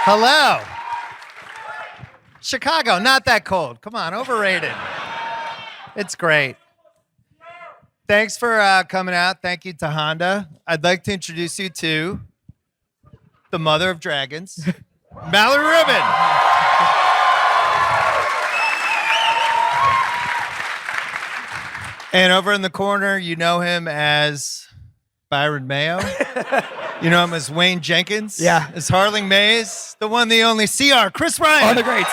Hello. Chicago, not that cold. Come on, overrated. It's great. Thanks for coming out. Thank you to Honda. I'd like to introduce you to the mother of dragons, Mallory Rubin. And over in the corner, you know him as Byron Mayo. You know him as Wayne Jenkins. Yeah. As Harling Mays. The one, the only CR, Chris Ryan. On the greats.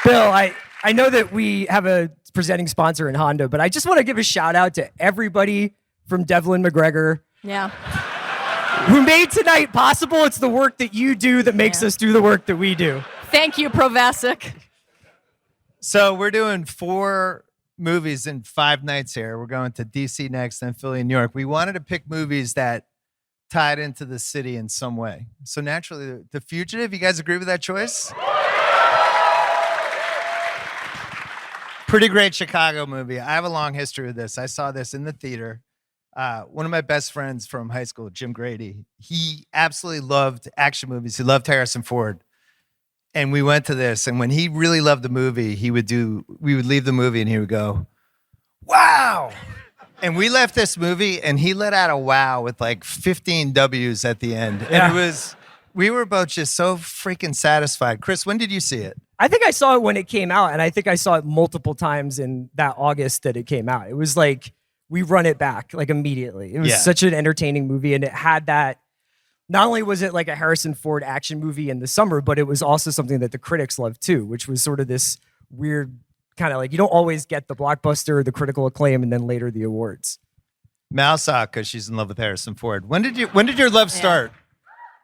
Bill, I know that we have a presenting sponsor in Honda, but I just want to give a shout out to everybody from Devlin McGregor. Yeah. Who made tonight possible. It's the work that you do that makes us do the work that we do. Thank you, Provasic. So we're doing 4 movies in 5 nights here. We're going to DC next, then Philly and New York. We wanted to pick movies that tied into the city in some way. So naturally, The Fugitive, you guys agree with that choice? Pretty great Chicago movie. I have a long history with this. I saw this in the theater. One of my best friends from high school, Jim Grady, he absolutely loved action movies. He loved Harrison Ford. And we went to this, and when he really loved the movie, we would leave the movie and he would go, wow. And we left this movie and he let out a wow with like 15 W's at the end. And we were both just so freaking satisfied. Chris, when did you see it? I think I saw it when it came out, and I think I saw it multiple times in that August that it came out. It was like, we run it back like immediately. It was such an entertaining movie, and it had that. Not only was it like a Harrison Ford action movie in the summer, but it was also something that the critics loved too, which was sort of this weird kind of like, you don't always get the blockbuster, the critical acclaim, and then later the awards. Mal saw because she's in love with Harrison Ford. When did your love start?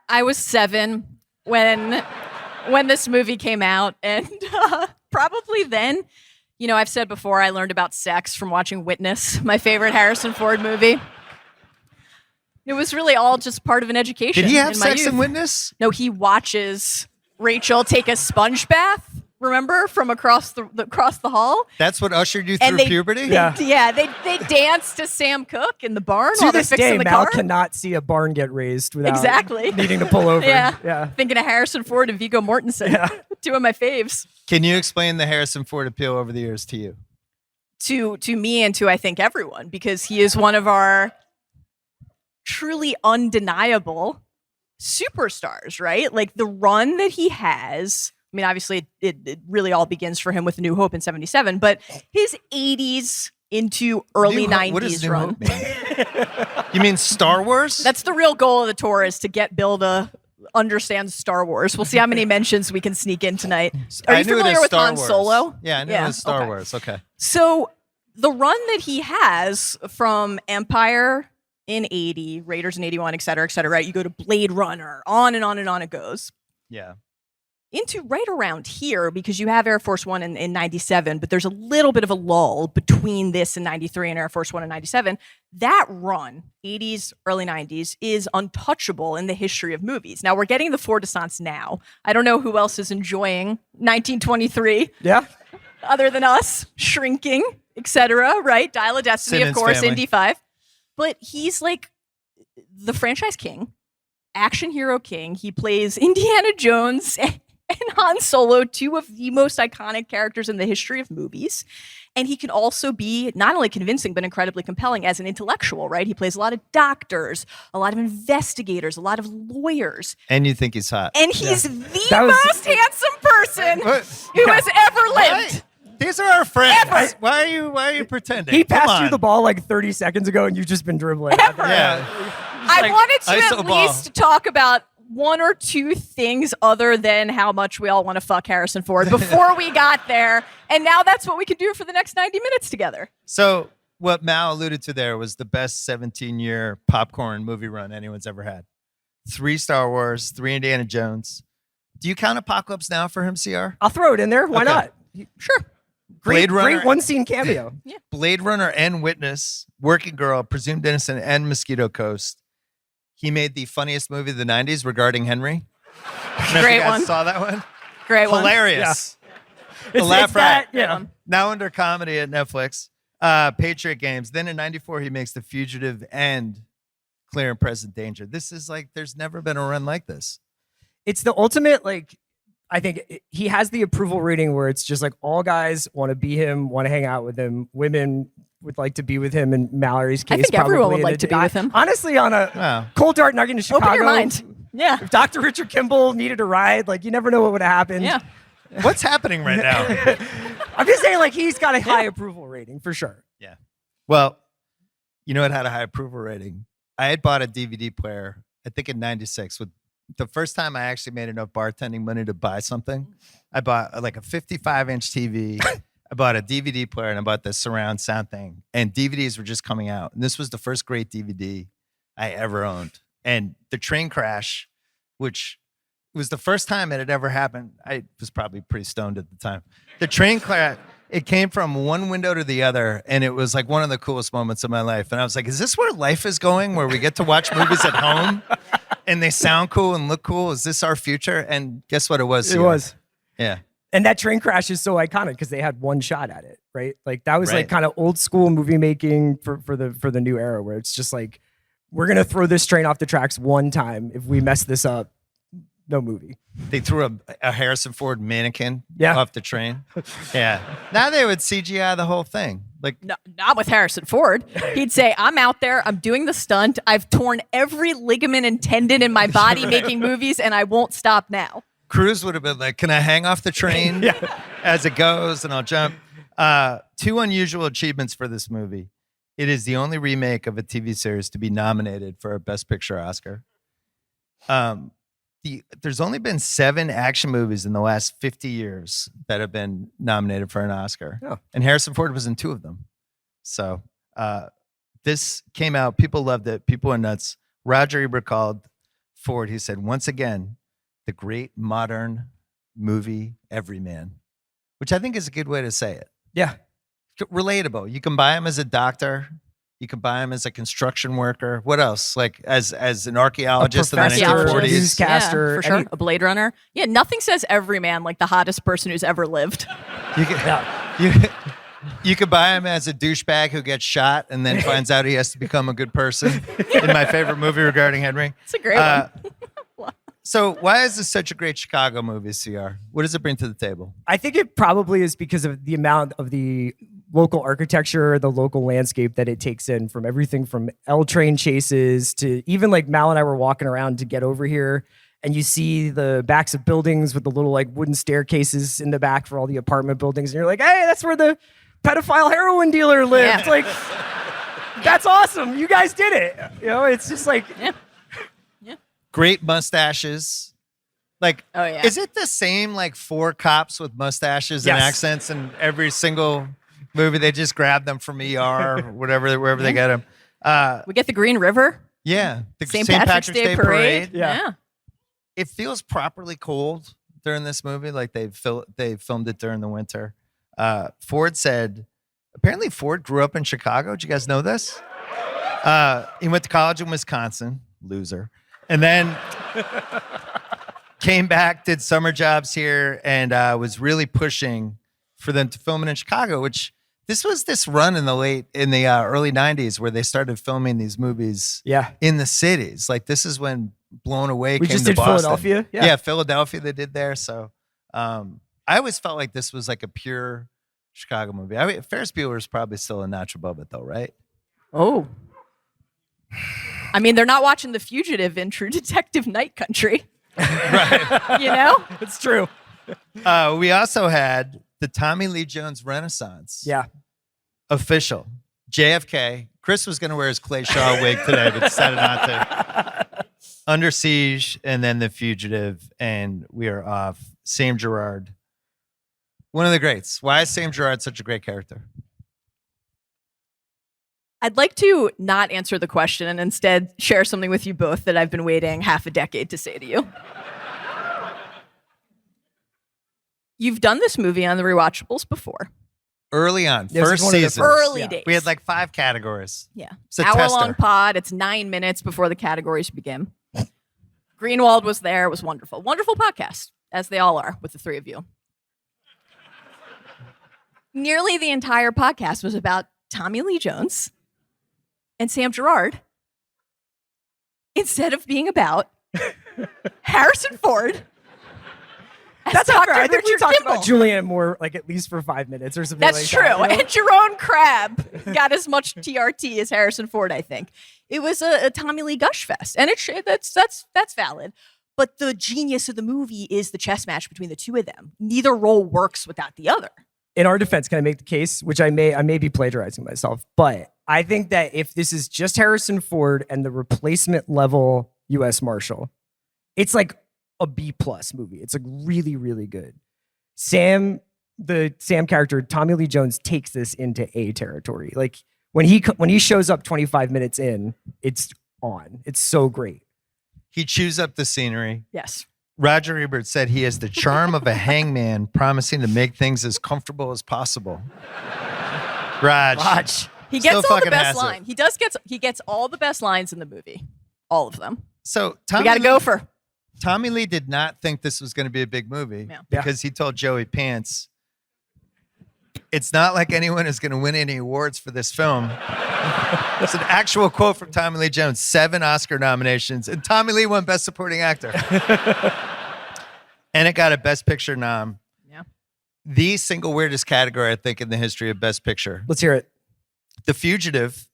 I was 7 when this movie came out, and probably then, you know, I've said before, I learned about sex from watching Witness, my favorite Harrison Ford movie. It was really all just part of an education. Did he have in my sex youth. in Witness? No, he watches Rachel take a sponge bath. Remember, from across the hall. That's what ushered you through puberty? They danced to Sam Cooke in the barn To while they're this fixing day, the Mal car. cannot see a barn get raised without Exactly. needing to pull over. Yeah. Thinking of Harrison Ford and Viggo Mortensen. Yeah. 2 of my faves. Can you explain the Harrison Ford appeal over the years to you? To me and to, I think, everyone, because he is one of our truly undeniable superstars, right? Like the run that he has. I mean, obviously, it really all begins for him with New Hope in '77, but his '80s into early '90s what does New run. Hope mean? You mean Star Wars? That's the real goal of the tour, is to get Bill to understand Star Wars. We'll see how many mentions we can sneak in tonight. Are you familiar with Han Solo? Yeah, I knew it was Star Wars. Okay. So the run that he has from Empire in '80, Raiders in '81, et cetera, right? You go to Blade Runner, on and on and on it goes. Yeah. Into right around here, because you have Air Force One in '97, but there's a little bit of a lull between this and '93 and Air Force One in '97. That run, '80s, early '90s, is untouchable in the history of movies. Now, we're getting the four descents now. I don't know who else is enjoying 1923. Yeah. Other than us, Shrinking, etc., right? Dial of Destiny, Simmons of course, family. Indy 5. But he's like the franchise king, action hero king. He plays Indiana Jones and Han Solo, 2 of the most iconic characters in the history of movies. And he can also be not only convincing, but incredibly compelling as an intellectual, right? He plays a lot of doctors, a lot of investigators, a lot of lawyers. And you think he's hot. And he's the most handsome person who has ever lived. These are our friends. Ever. Why are you pretending? He passed Come you on. the ball like 30 seconds ago, and you've just been dribbling. Yeah. I wanted to iso at ball. least talk about 1 or 2 things other than how much we all want to fuck Harrison Ford before we got there. And now that's what we can do for the next 90 minutes together. So what Mal alluded to there was the best 17-year popcorn movie run anyone's ever had. 3 Star Wars, 3 Indiana Jones. Do you count Apocalypse Now for him, CR? I'll throw it in there. Why Okay. not? Sure. Blade Runner. Great one-scene cameo. Blade Runner and Witness, Working Girl, Presumed Innocent, and Mosquito Coast. He made the funniest movie of the 90s regarding Henry. I don't know if Great you guys one. Saw that one? Great one. Hilarious. The It's laugh that, right. yeah. Now under comedy at Netflix. Patriot Games. Then in '94, he makes The Fugitive and clear and present danger. This is like, there's never been a run like this. It's the ultimate, like, I think he has the approval rating where it's just like all guys want to be him, want to hang out with him. Women would like to be with him. In Mallory's case, I think everyone would like to be with him. Honestly, on a cold dart nugget in Chicago. Open your mind. Yeah. If Dr. Richard Kimball needed a ride, like you never know what would have happened. Yeah. What's happening right now? I'm just saying, like, he's got a high approval rating for sure. Yeah. Well, you know, it had a high approval rating. I had bought a DVD player, I think in 96, with the first time I actually made enough bartending money to buy something. I bought like a 55-inch TV. I bought a DVD player and I bought the surround sound thing. And DVDs were just coming out. And this was the first great DVD I ever owned. And the train crash, which was the first time it had ever happened. I was probably pretty stoned at the time. The train crash, it came from one window to the other. And it was like one of the coolest moments of my life. And I was like, is this where life is going? Where we get to watch movies at home? And they sound cool and look cool. Is this our future? And guess what it was? It was. Yeah. And that train crash is so iconic because they had one shot at it, right? Like that was Right. like kind of old school movie making for the new era, where it's just like, we're gonna throw this train off the tracks one time. If we mess this up, no movie. They threw a Harrison Ford mannequin Yeah. off the train. Yeah. Now they would CGI the whole thing. Like, No, not with Harrison Ford. He'd say, I'm out there, I'm doing the stunt, I've torn every ligament and tendon in my body making movies, and I won't stop now. Cruise would have been like, can I hang off the train as it goes and I'll jump? Two unusual achievements for this movie. It is the only remake of a TV series to be nominated for a Best Picture Oscar. There's only been 7 action movies in the last 50 years that have been nominated for an Oscar. Oh. And Harrison Ford was in 2 of them. So this came out. People loved it. People went nuts. Roger Ebert called Ford. He said, once again, the great modern movie everyman, which I think is a good way to say it. Yeah. Relatable. You can buy him as a doctor. You can buy him as a construction worker. What else? Like as an archaeologist in the professor, 1940s. newscaster, Yeah, for sure. any- A Blade Runner. Yeah, nothing says everyman like the hottest person who's ever lived. You can, you could buy him as a douchebag who gets shot and then finds out he has to become a good person. In my favorite movie regarding Henry. It's a great one. So why is this such a great Chicago movie, CR? What does it bring to the table? I think it probably is because of the amount of the local architecture, the local landscape that it takes in, from everything from L train chases to even like Mal and I were walking around to get over here, and you see the backs of buildings with the little like wooden staircases in the back for all the apartment buildings, and you're like, hey, that's where the pedophile heroin dealer lived. Yeah. Like, that's awesome. You guys did it. You know, it's just like, Great mustaches. Like, Oh, yeah. is it the same like 4 cops with mustaches and Yes. accents in every single movie? They just grab them from ER or whatever, wherever they get them. We get the Green River, Yeah, the St. Patrick's Day Parade. Yeah. It feels properly cold during this movie. Like they filmed it during the winter. Ford said, apparently Ford grew up in Chicago. Did you guys know this? He went to college in Wisconsin, loser, and then came back, did summer jobs here, and was really pushing for them to film it in Chicago. Which this was this run in the early '90s where they started filming these movies yeah. in the cities. Like this is when Blown Away We came just to did Boston. Philadelphia. Yeah, Philadelphia they did there. So I always felt like this was like a pure Chicago movie. I mean, Ferris Bueller is probably still a notch above it though, right? Oh. I mean, they're not watching The Fugitive in True Detective Night Country. Right. You know? It's true. We also had the Tommy Lee Jones Renaissance. Yeah. Official. JFK. Chris was going to wear his Clay Shaw wig today, but decided not to. Under Siege, and then The Fugitive, and we are off. Sam Gerard. One of the greats. Why is Sam Gerard such a great character? I'd like to not answer the question and instead share something with you both that I've been waiting half a decade to say to you. You've done this movie on the Rewatchables before. Early on, This is first one of the season. first. Early Yeah. days. We had like 5 categories. Yeah. It's a Hour-long tester. pod. It's 9 minutes before the categories begin. Greenwald was there. It was wonderful. Wonderful podcast, as they all are with the 3 of you. Nearly the entire podcast was about Tommy Lee Jones and Sam Gerard instead of being about Harrison Ford. That's not fair. I think we Richard talked Kimball. about Julianne Moore like at least for 5 minutes or something. That's like true. That, you know? And Jerome Crabb got as much TRT as Harrison Ford, I think. It was a Tommy Lee gush fest, and that's valid. But the genius of the movie is the chess match between the two of them. Neither role works without the other. In our defense, can I make the case, which I may be plagiarizing myself, but I think that if this is just Harrison Ford and the replacement level U.S. Marshal, it's like a B+ movie. It's like really, really good. The Sam character, Tommy Lee Jones, takes this into A territory. Like when he shows up 25 minutes in, it's on. It's so great. He chews up the scenery. Yes. Roger Ebert said he has the charm of a hangman, promising to make things as comfortable as possible. Raj. He gets Still all the fucking best has it. line. He gets all the best lines in the movie. All of them. So We got to go for. Tommy Lee did not think this was going to be a big movie Yeah. because he told Joey Pants, it's not like anyone is going to win any awards for this film. It's an actual quote from Tommy Lee Jones, 7 Oscar nominations, and Tommy Lee won Best Supporting Actor. And it got a Best Picture nom. Yeah. The single weirdest category, I think, in the history of Best Picture. Let's hear it. The Fugitive,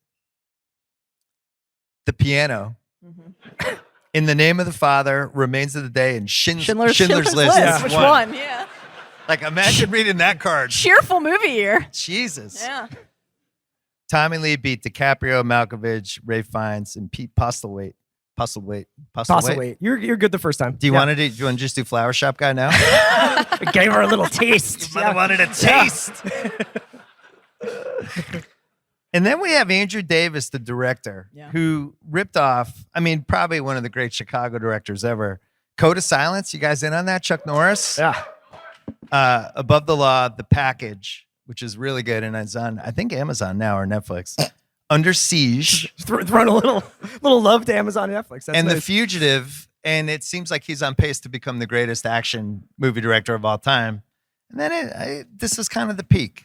The Piano, Mm-hmm. In the Name of the Father, Remains of the Day, and Schindler's List. List. Which one? Yeah. Like, imagine reading that card. Cheerful movie here. Jesus. Yeah. Tommy Lee beat DiCaprio, Malkovich, Ray Fiennes, and Pete Postlewaite. Postlewaite. You're good the first time. Do you want to just do Flower Shop Guy now? Gave her a little taste. You wanted a taste. And then we have Andrew Davis, the director, who ripped off, probably one of the great Chicago directors ever. Code of Silence, you guys in on that? Chuck Norris? Yeah. Above the Law, The Package, which is really good, and it's on, I think, Amazon now or Netflix. Under Siege. Thrown a little love to Amazon and Netflix. That's and nice. The Fugitive, and it seems like he's on pace to become the greatest action movie director of all time. And then this was kind of the peak.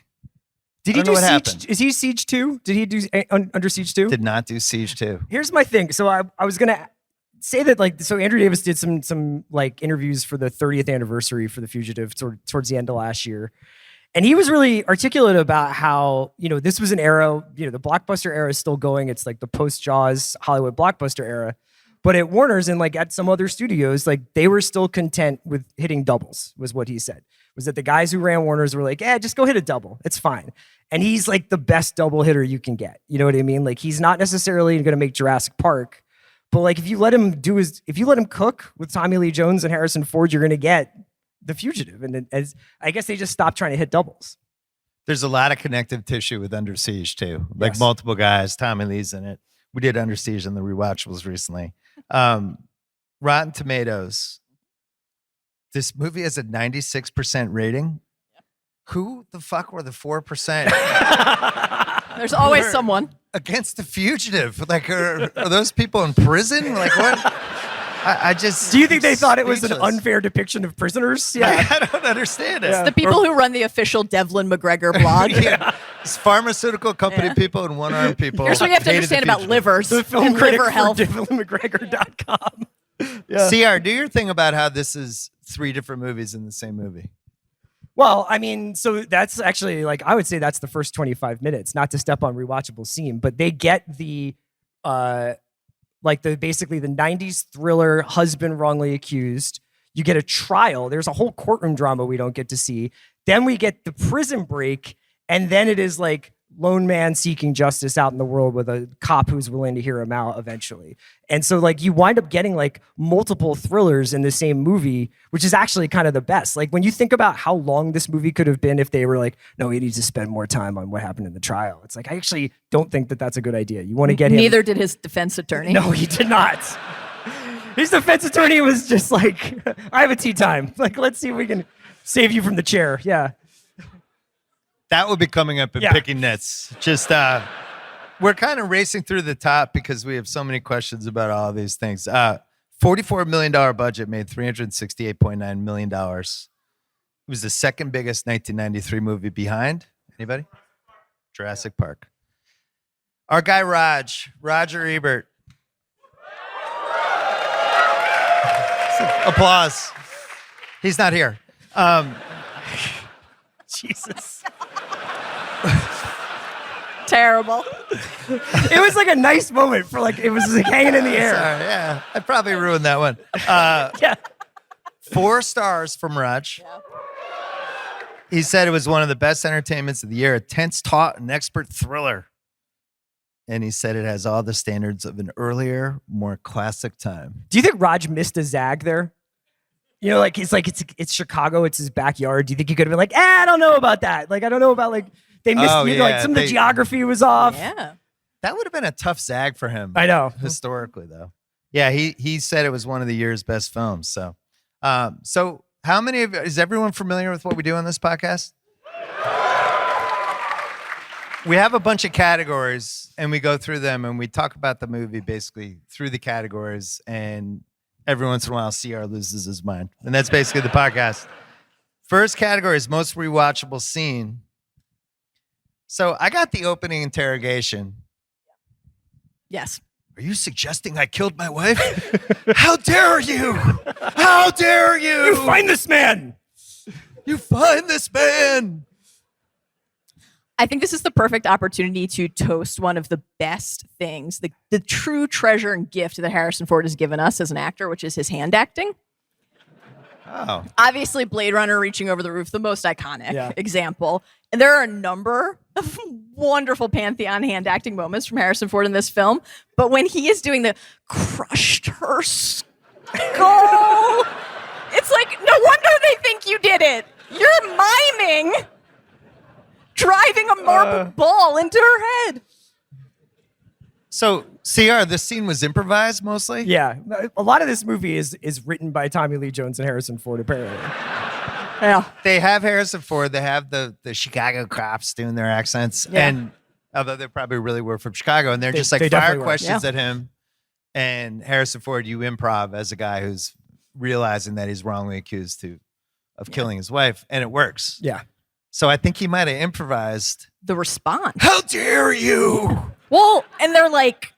Did he do what Siege? happened. Is he Siege 2? Did he do Under Siege 2? Did not do Siege 2. Here's my thing. So I was gonna say that so Andrew Davis did some like interviews for the 30th anniversary for The Fugitive towards the end of last year. And he was really articulate about how, this was an era, the blockbuster era is still going. It's like the post-Jaws Hollywood blockbuster era. But at Warner's and like at some other studios, like they were still content with hitting doubles, was what he said. Was that the guys who ran Warner's were like, just go hit a double. It's fine. And he's like the best double hitter you can get. You know what I mean? Like he's not necessarily going to make Jurassic Park, but like if you let him cook with Tommy Lee Jones and Harrison Ford, you're going to get The Fugitive. And I guess they just stopped trying to hit doubles. There's a lot of connective tissue with Under Siege, too. Like Yes. multiple guys. Tommy Lee's in it. We did Under Siege in the Rewatchables recently. Rotten Tomatoes. This movie has a 96% rating. Who the fuck were the 4%? There's always someone. Against The Fugitive. Like, are those people in prison? Like, what? I just. Do you think they thought it was an speechless. unfair depiction of prisoners? Yeah. I don't understand it. Yeah. The people who run the official Devlin McGregor blog. Yeah. It's pharmaceutical company Yeah. people and one-armed people. Here's what you have to hated The understand about Fugitive. livers The film and critic liver for health. DevilMcGregor.com. Yeah. CR, do your thing about how this is 3 different movies in the same movie. Well, so that's actually I would say that's the first 25 minutes, not to step on Rewatchables scene, but they get the basically the 90s thriller husband wrongly accused. You get a trial. There's a whole courtroom drama we don't get to see. Then we get the prison break, and then it is like lone man seeking justice out in the world with a cop who's willing to hear him out eventually. And so you wind up getting multiple thrillers in the same movie, which is actually kind of the best. Like when you think about how long this movie could have been if they were like, no, we need to spend more time on what happened in the trial. It's like, I actually don't think that that's a good idea. You want to get him. Neither did his defense attorney. No, he did not. His defense attorney was just like, I have a tea time. Let's see if we can save you from the chair. Yeah. That will be coming up in Yeah. Picking Nits. Just, we're kind of racing through the top because we have so many questions about all of these things. $44 million budget made $368.9 million. It was the second biggest 1993 movie behind. Anybody? Jurassic Park. Our guy Roger Ebert. Applause. He's not here. Jesus. Terrible. It was like a nice moment for like, it was like hanging in the air. Sorry, yeah, I probably ruined that one. Yeah. 4 stars from Raj. Yeah. He said it was one of the best entertainments of the year, a tense, taut, and expert thriller. And he said it has all the standards of an earlier, more classic time. Do you think Raj missed a zag there? You know, like it's Chicago, it's his backyard. Do you think he could have been like, I don't know about that. Like, I don't know about like they missed like some of the geography was off. Yeah. That would have been a tough zag for him. I know. Historically, though. Yeah, he said it was one of the year's best films. So, so how many of is everyone familiar with what we do on this podcast? We have a bunch of categories and we go through them and we talk about the movie basically through the categories, and every once in a while CR loses his mind. And that's basically the podcast. First category is most rewatchable scene. So I got the opening interrogation. Yes. Are you suggesting I killed my wife? How dare you? How dare you? You find this man. You find this man. I think this is the perfect opportunity to toast one of the best things, the true treasure and gift that Harrison Ford has given us as an actor, which is his hand acting. Oh. Obviously, Blade Runner reaching over the roof, the most iconic example. And there are a number of wonderful Pantheon hand acting moments from Harrison Ford in this film. But when he is doing the crushed her skull, it's like, no wonder they think you did it. You're miming driving a marble ball into her head. So, CR, this scene was improvised mostly? Yeah. A lot of this movie is written by Tommy Lee Jones and Harrison Ford, apparently. Yeah. They have Harrison Ford. They have the Chicago cops doing their accents. Yeah. And although they probably really were from Chicago, and they're just like they fire definitely were. questions at him. And Harrison Ford, you improv as a guy who's realizing that he's wrongly accused of killing his wife, and it works. Yeah. So I think he might have improvised. The response. How dare you? Well, and they're like,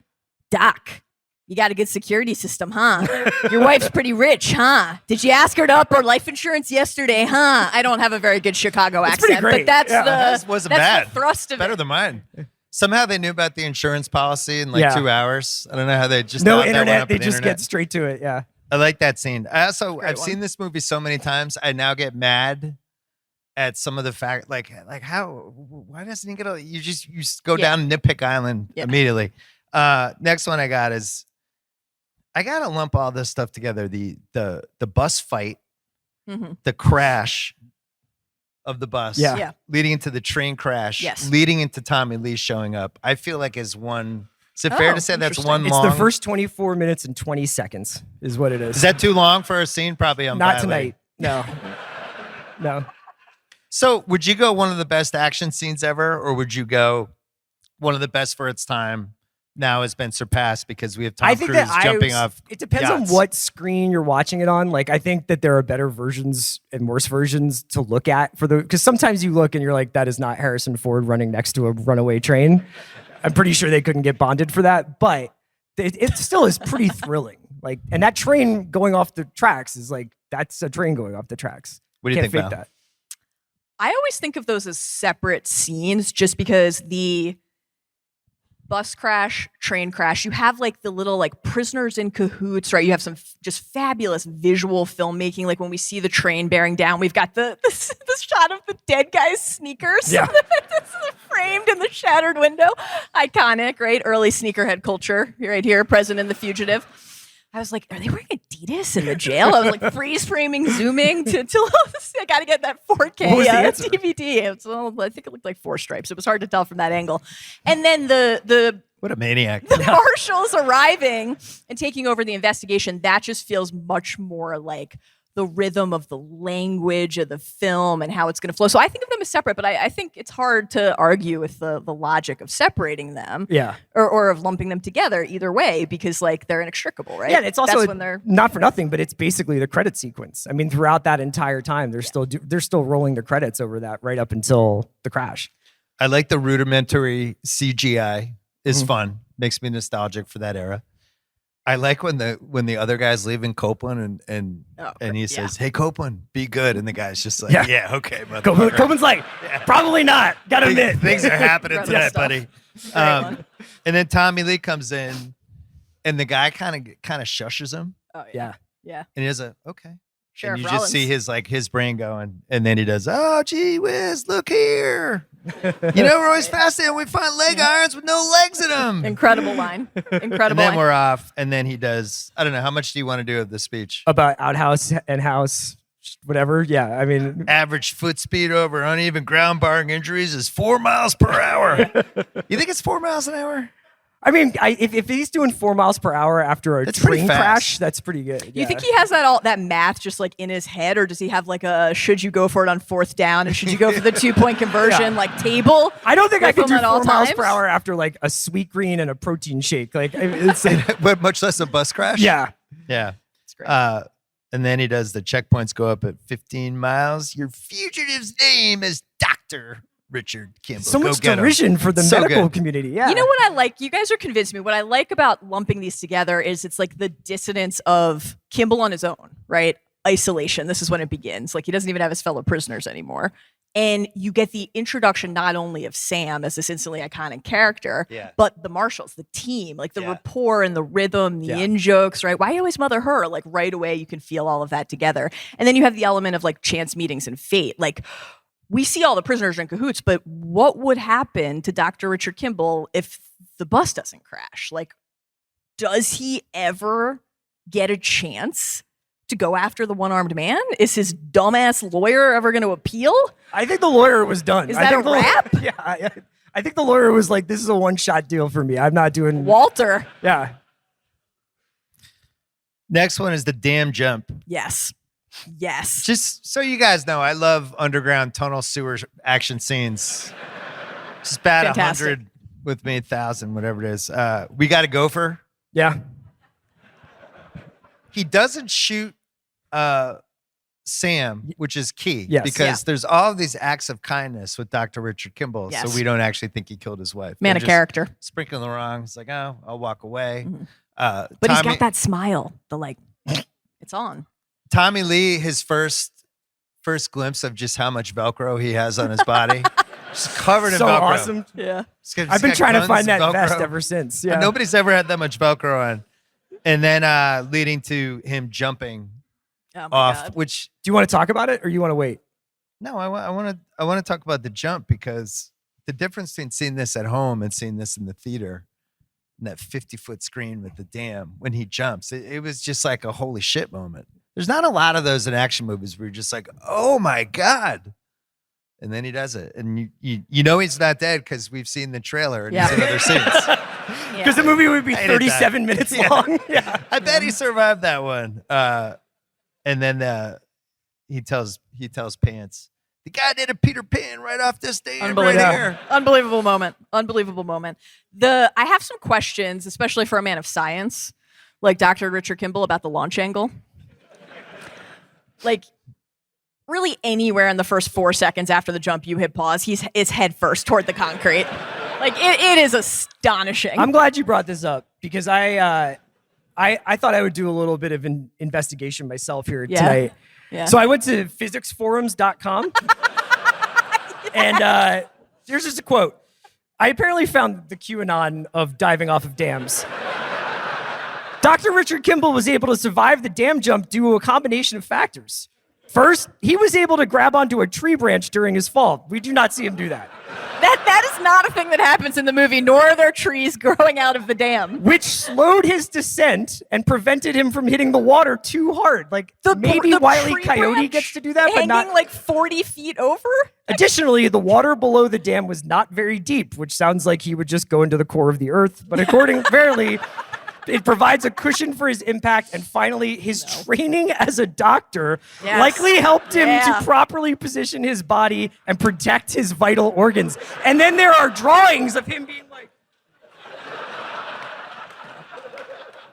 Doc, you got a good security system, huh? Your wife's pretty rich, huh? Did you ask her to up her life insurance yesterday, huh? I don't have a very good Chicago accent, pretty great. but that's That wasn't bad. the thrust of Better it. than mine. Somehow they knew about the insurance policy in like 2 hours. I don't know how they just no thought that went internet. up They on the just internet. get straight to it. Yeah. I like that scene. I've one. seen this movie so many times. I now get mad at some of the fact, like how, why doesn't he get you just go down Nitpick Island immediately. Next one I got is, I got to lump all this stuff together. The bus fight, the crash of the bus, Yeah. leading into the train crash, leading into Tommy Lee showing up. I feel like is one. Is it fair to say that's one It's long? the first 24 minutes and 20 seconds is what it is. Is that too long for a scene? Probably on Not tonight. No. No. So would you go one of the best action scenes ever, or would you go one of the best for its time now has been surpassed because we have Tom Cruise jumping off It depends yachts? on what screen you're watching it on. Like, I think that there are better versions and worse versions to look at because sometimes you look and you're like, that is not Harrison Ford running next to a runaway train. I'm pretty sure they couldn't get bonded for that, but it still is pretty thrilling. Like, and that train going off the tracks is like, that's a train going off the tracks. What do you Can't think, fake Val? that. I always think of those as separate scenes just because the bus crash, train crash, you have like the little like prisoners in cahoots, right? You have some just fabulous visual filmmaking. Like when we see the train bearing down, we've got the shot of the dead guy's sneakers. Yeah. Framed in the shattered window. Iconic, right? Early sneakerhead culture right here, present in The Fugitive. I was like, are they wearing Adidas in the jail? I was like freeze framing, zooming to I got to get that 4K What was the answer? DVD. I think it looked like 4 stripes. It was hard to tell from that angle. And then the What a maniac. the marshals arriving and taking over the investigation, that just feels much more like the rhythm of the language of the film and how it's going to flow. So I think of them as separate, but I think it's hard to argue with the logic of separating them. Yeah. Or of lumping them together either way, because like they're inextricable, right? Yeah, and it's also That's when they're not for nothing, but it's basically the credit sequence. I mean, throughout that entire time, they're still rolling the credits over that right up until the crash. I like the rudimentary CGI. Is fun. Makes me nostalgic for that era. I like when the other guy's leaving Copeland and he says, "Hey Copeland, be good," and the guy's just like, "Yeah, okay." Copeland's like, "Probably not." Gotta admit, things are happening tonight, buddy. And then Tommy Lee comes in, and the guy kind of shushes him. Oh yeah. And he does okay. Sheriff and you Rollins. just see his brain going, and then he does, "Oh, gee whiz, look here. We're always fasting and we find leg irons with no legs in them." Incredible line. Incredible And then line. we're off, and then he does, I don't know, how much do you want to do of the speech? About outhouse and house, whatever. Yeah, I mean, Average foot speed over uneven ground barring injuries is 4 miles per hour. You think it's 4 miles an hour? I mean, if he's doing 4 miles per hour after a That's pretty train fast. crash, that's pretty good. You think he has that math just like in his head, or does he have like a should you go for it on 4th down and should you go for the 2-point conversion like table? I don't think I could do at all 4 miles times? per hour after like a sweet green and a protein shake. Like it's like, But much less a bus crash? yeah. Yeah. It's great. And then he does the checkpoints go up at 15 miles. Your fugitive's name is Dr. Richard Kimball. So Go much get him. derision for the So medical good. community. Yeah. You know what I like? You guys are convincing me. What I like about lumping these together is it's like the dissonance of Kimball on his own, right? Isolation. This is when it begins. Like he doesn't even have his fellow prisoners anymore. And you get the introduction not only of Sam as this instantly iconic character, but the marshals, the team, like the rapport and the rhythm, the in-jokes, right? Why you always mother her? Like right away you can feel all of that together. And then you have the element of like chance meetings and fate. Like we see all the prisoners in cahoots, but what would happen to Dr. Richard Kimball if the bus doesn't crash? Like, does he ever get a chance to go after the one-armed man? Is his dumbass lawyer ever going to appeal? I think the lawyer was done. Is that a wrap? Yeah. I think the lawyer was like, this is a one-shot deal for me. I'm not doing... Walter. Yeah. Next one is the damn jump. Yes. Just so you guys know, I love underground tunnel sewer action scenes. Just bat Fantastic. 100 with me, 1,000, whatever it is. We got a gopher. Yeah. He doesn't shoot Sam, which is key. Yes. Because there's all of these acts of kindness with Dr. Richard Kimball. Yes. So we don't actually think he killed his wife. Man They're of just character. Sprinkling the wrong. It's like, oh, I'll walk away. But Tommy, he's got that smile. The like, it's on. Tommy Lee, his first glimpse of just how much Velcro he has on his body. Just covered in So Velcro. awesome. Yeah. I've been trying to find that Velcro. vest ever since. Yeah. Nobody's ever had that much Velcro on. And then leading to him jumping Oh my off, God. which Do you want to talk about it or you want to wait? no, I want to talk about the jump because the difference between seeing this at home and seeing this in the theater, and that 50-foot screen with the dam when he jumps, it was just like a holy shit moment. There's not a lot of those in action movies where you're just like, oh my God. And then he does it. And you know he's not dead because we've seen the trailer and he's in other scenes. Because the movie would be I hated that. 37 minutes long. Yeah. I bet he survived that one. And then he tells Pants, the guy did a Peter Pan right off this dam right here. Unbelievable moment. Unbelievable moment. I have some questions, especially for a man of science, like Dr. Richard Kimball, about the launch angle. Like, really anywhere in the first 4 seconds after the jump, you hit pause, it's head first toward the concrete. Like, it is astonishing. I'm glad you brought this up because I thought I would do a little bit of an investigation myself here tonight. Yeah. So I went to physicsforums.com and here's just a quote. I apparently found the QAnon of diving off of dams. Dr. Richard Kimball was able to survive the dam jump due to a combination of factors. First, he was able to grab onto a tree branch during his fall. We do not see him do that. That is not a thing that happens in the movie, nor are there trees growing out of the dam. Which slowed his descent and prevented him from hitting the water too hard. Like, maybe the Wile E. tree Coyote branch gets to do that, but hanging not... like 40 feet over? Additionally, the water below the dam was not very deep, which sounds like he would just go into the core of the earth. But apparently, it provides a cushion for his impact. And finally, his training as a doctor likely helped him to properly position his body and protect his vital organs. And then there are drawings of him being like...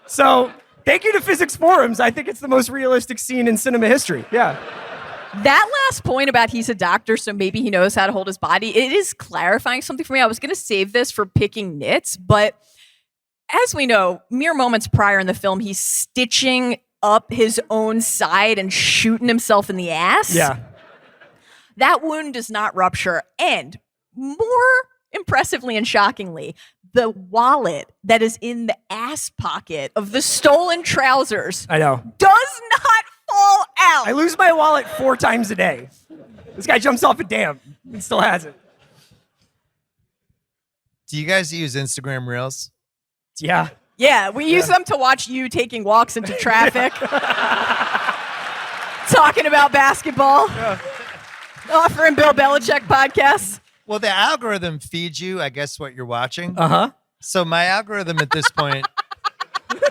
So, thank you to Physics Forums. I think it's the most realistic scene in cinema history. Yeah. That last point about he's a doctor, so maybe he knows how to hold his body, it is clarifying something for me. I was going to save this for picking nits, but as we know, mere moments prior in the film, he's stitching up his own side and shooting himself in the ass. Yeah. That wound does not rupture. And more impressively and shockingly, the wallet that is in the ass pocket of the stolen trousers I know. does not fall out. I lose my wallet 4 times a day. This guy jumps off a dam and still has it. Do you guys use Instagram Reels? Yeah. Yeah, we use them to watch you taking walks into traffic, talking about basketball, offering Bill Belichick podcasts. Well, the algorithm feeds you, I guess, what you're watching. Uh-huh. So my algorithm at this point,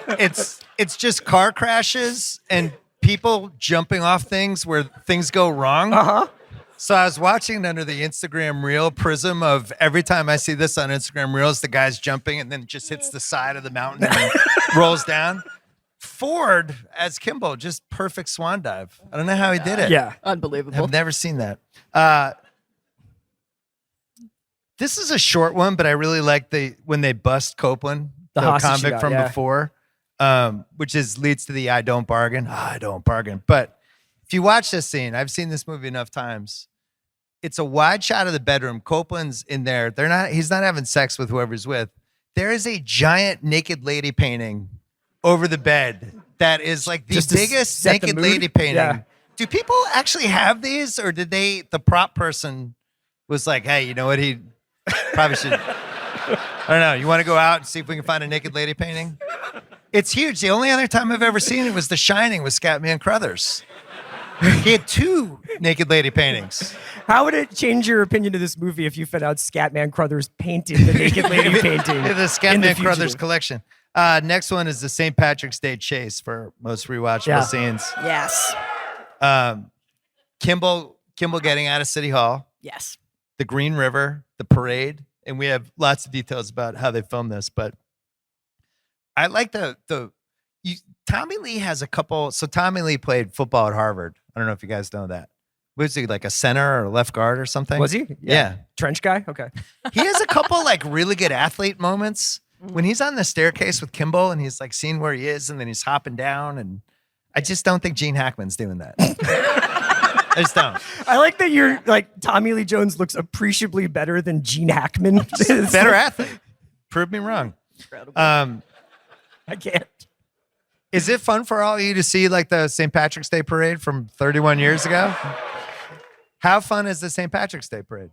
it's just car crashes and people jumping off things where things go wrong. Uh-huh. So I was watching under the Instagram Reel prism of every time I see this on Instagram Reels, the guy's jumping and then just hits the side of the mountain and rolls down. Ford as Kimball, just perfect swan dive. I don't know how he did it. Yeah. Unbelievable. I've never seen that. This is a short one, but I really like when they bust Copeland, The hostage convict she got, from yeah. before, which leads to the I don't bargain. I don't bargain. But if you watch this scene, I've seen this movie enough times. It's a wide shot of the bedroom. Copeland's in there. He's not having sex with whoever's with. There is a giant naked lady painting over the bed that is like the Just to biggest set the naked mood? lady painting. Yeah. Do people actually have these, or did the prop person was like, hey, you know what, he probably should, I don't know, you want to go out and see if we can find a naked lady painting? It's huge. The only other time I've ever seen it was The Shining with Scatman Crothers. He had 2 naked lady paintings. How would it change your opinion of this movie if you found out Scatman Crothers painted the naked lady painting? The in The Scatman Crothers Fugitive? collection. Next one is the St. Patrick's Day chase for most rewatchable scenes. Yes. Kimball getting out of City Hall, Yes. the Green River, the parade, and we have lots of details about how they filmed this. But I like Tommy Lee has a couple. So Tommy Lee played football at Harvard. I don't know if you guys know that. Was he like a center or a left guard or something? Was he? Yeah. Trench guy? Okay. He has a couple like really good athlete moments when he's on the staircase with Kimball and he's like seeing where he is and then he's hopping down. And I just don't think Gene Hackman's doing that. I just don't. I like that you're like Tommy Lee Jones looks appreciably better than Gene Hackman. Better athlete. Prove me wrong. Incredible. I can't. Is it fun for all of you to see like the St. Patrick's Day parade from 31 years ago? How fun is the St. Patrick's Day parade?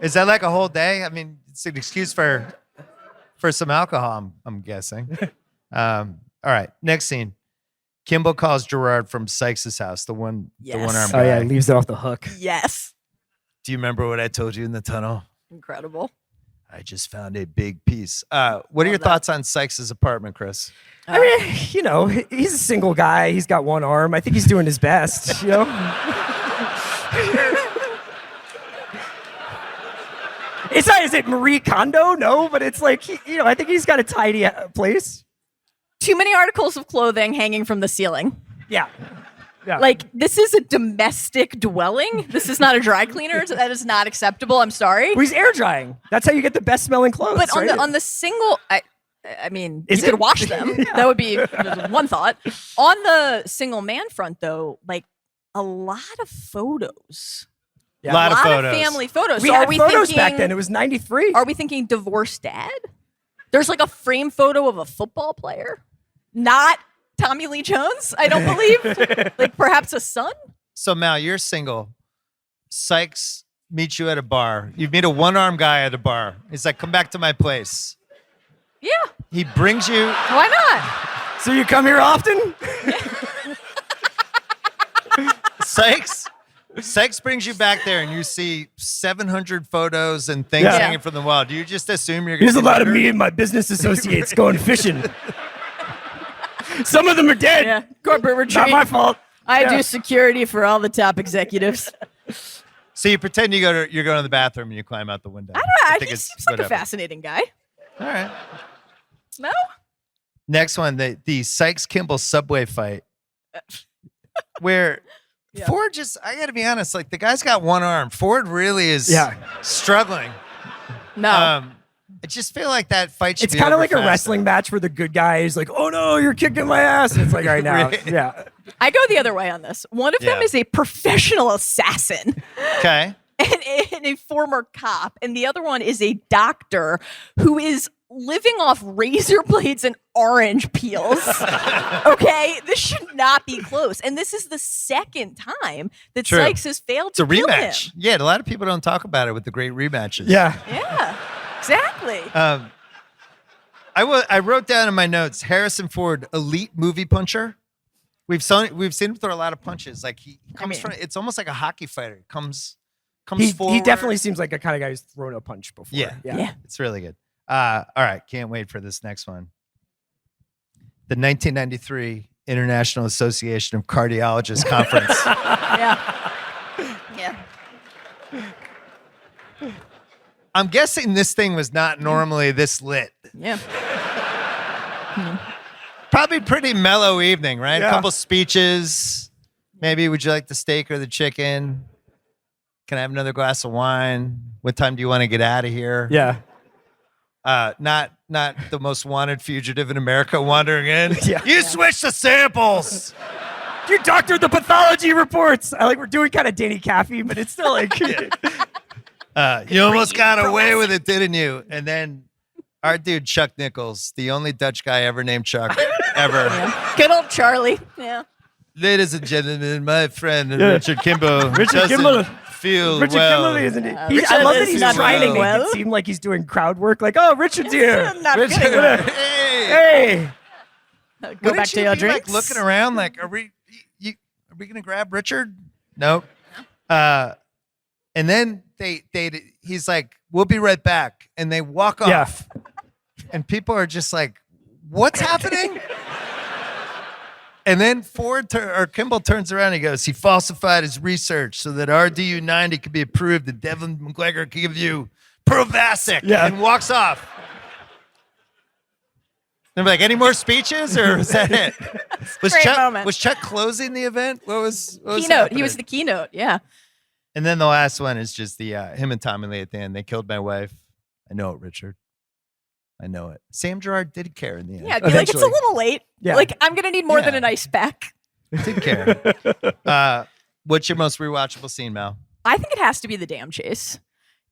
Is that like a whole day? I mean, it's an excuse for some alcohol, I'm guessing. All right, next scene. Kimball calls Gerard from Sykes' house, the one armed guy. Oh yeah, leaves it off the hook. Yes. Do you remember what I told you in the tunnel? Incredible. I just found a big piece. What are your that. thoughts on Sykes' apartment, Chris? I mean, you know, he's a single guy. He's got one arm. I think he's doing his best, you know? It's not, is it Marie Kondo? No, but it's like, I think he's got a tidy place. Too many articles of clothing hanging from the ceiling. Yeah. Like, this is a domestic dwelling. This is not a dry cleaner. That is not acceptable. I'm sorry. Well, he's air drying. That's how you get the best smelling clothes. But right? on the single, I mean, Is you could it? wash them. Yeah. That would be one thought. On the single man front, though, like a lot of photos. A lot of photos. Family photos. we So had are we photos thinking, back then. It was 93. Are we thinking divorced dad? There's like a frame photo of a football player, not Tommy Lee Jones. I don't believe. Like perhaps a son. So Mal, you're single. Sykes meets you at a bar. You meet a one-armed guy at a bar. He's like, "Come back to my place." Yeah. He brings you. Why not? So you come here often? Sykes brings you back there, and you see 700 photos and things Yeah. hanging from the wall. Do you just assume you're going to? There's a lot of me and my business associates going fishing. Some of them are dead. Yeah. Corporate retreat. Not my fault. I Yeah. do security for all the top executives. So you pretend you're going to the bathroom and you climb out the window. I don't know. think He it's seems like whatever. a fascinating guy. All right. No? Next one, the Sykes Kimball subway fight, where Yeah. Ford I got to be honest, like the guy's got one arm. Ford really is struggling. No. I just feel like that fight should It's be kind of over like a faster. wrestling match where the good guy is like, "Oh no, you're kicking my ass." And it's like, right now, Right. yeah. I go the other way on this. One of them Yeah. is a professional assassin Okay. and a former cop, and the other one is a doctor who is living off razor blades and orange peels. Okay, this should not be close, and this is the second time that True. Sykes has failed It's a to kill rematch. him. Yeah, a lot of people don't talk about it with the great rematches. Yeah. Yeah, exactly. I wrote down in my notes Harrison Ford, elite movie puncher. We've seen him throw a lot of punches. Like he comes from. It's almost like a hockey fighter. Comes forward. He definitely seems like a kind of guy who's thrown a punch before. Yeah. Yeah. It's really good. All right, can't wait for this next one. The 1993 International Association of Cardiologists Conference. Yeah. Yeah. I'm guessing this thing was not normally this lit. Yeah. Probably pretty mellow evening, right? Yeah. A couple speeches. Maybe would you like the steak or the chicken? Can I have another glass of wine? What time do you want to get out of here? Yeah. Not the most wanted fugitive in America wandering in. Yeah. You switched the samples. You doctored the pathology reports. I like we're doing kind of Danny Caffey, but it's still like You almost got away with it, didn't you? And then our dude Chuck Nichols, the only Dutch guy ever named Chuck, ever. Yeah. Good old Charlie. Yeah. Ladies and gentlemen, my friend Richard Kimball doesn't Kimball. feel Richard well. Kimball, isn't he? I Richard love that is he's not trying to feeling make well. it seem like he's doing crowd work. Like, oh, Richard's here. Not Richard, feeling well. hey. Go Wouldn't back to you your be, drinks. Like, looking around, like, are we gonna grab Richard? Nope. And then he's like, we'll be right back, and they walk Yeah. off, and people are just like, what's happening? And then Kimball turns around and he goes, he falsified his research so that RDU90 could be approved and Devin McGregor could give you Provasic, Yeah. and walks off. They're like, any more speeches, or was that it? Great moment. Was Chuck closing the event? What was Keynote. He happening? was the keynote. Yeah. And then the last one is just the him and Tommy Lee at the end. They killed my wife. I know it, Richard. I know it. Sam Gerard did care in the end. Yeah. I'd be like, it's a Eventually. little late. Yeah. Like, I'm going to need more than Yeah. an ice pack. Did care. What's your most rewatchable scene, Mal? I think it has to be the dam chase.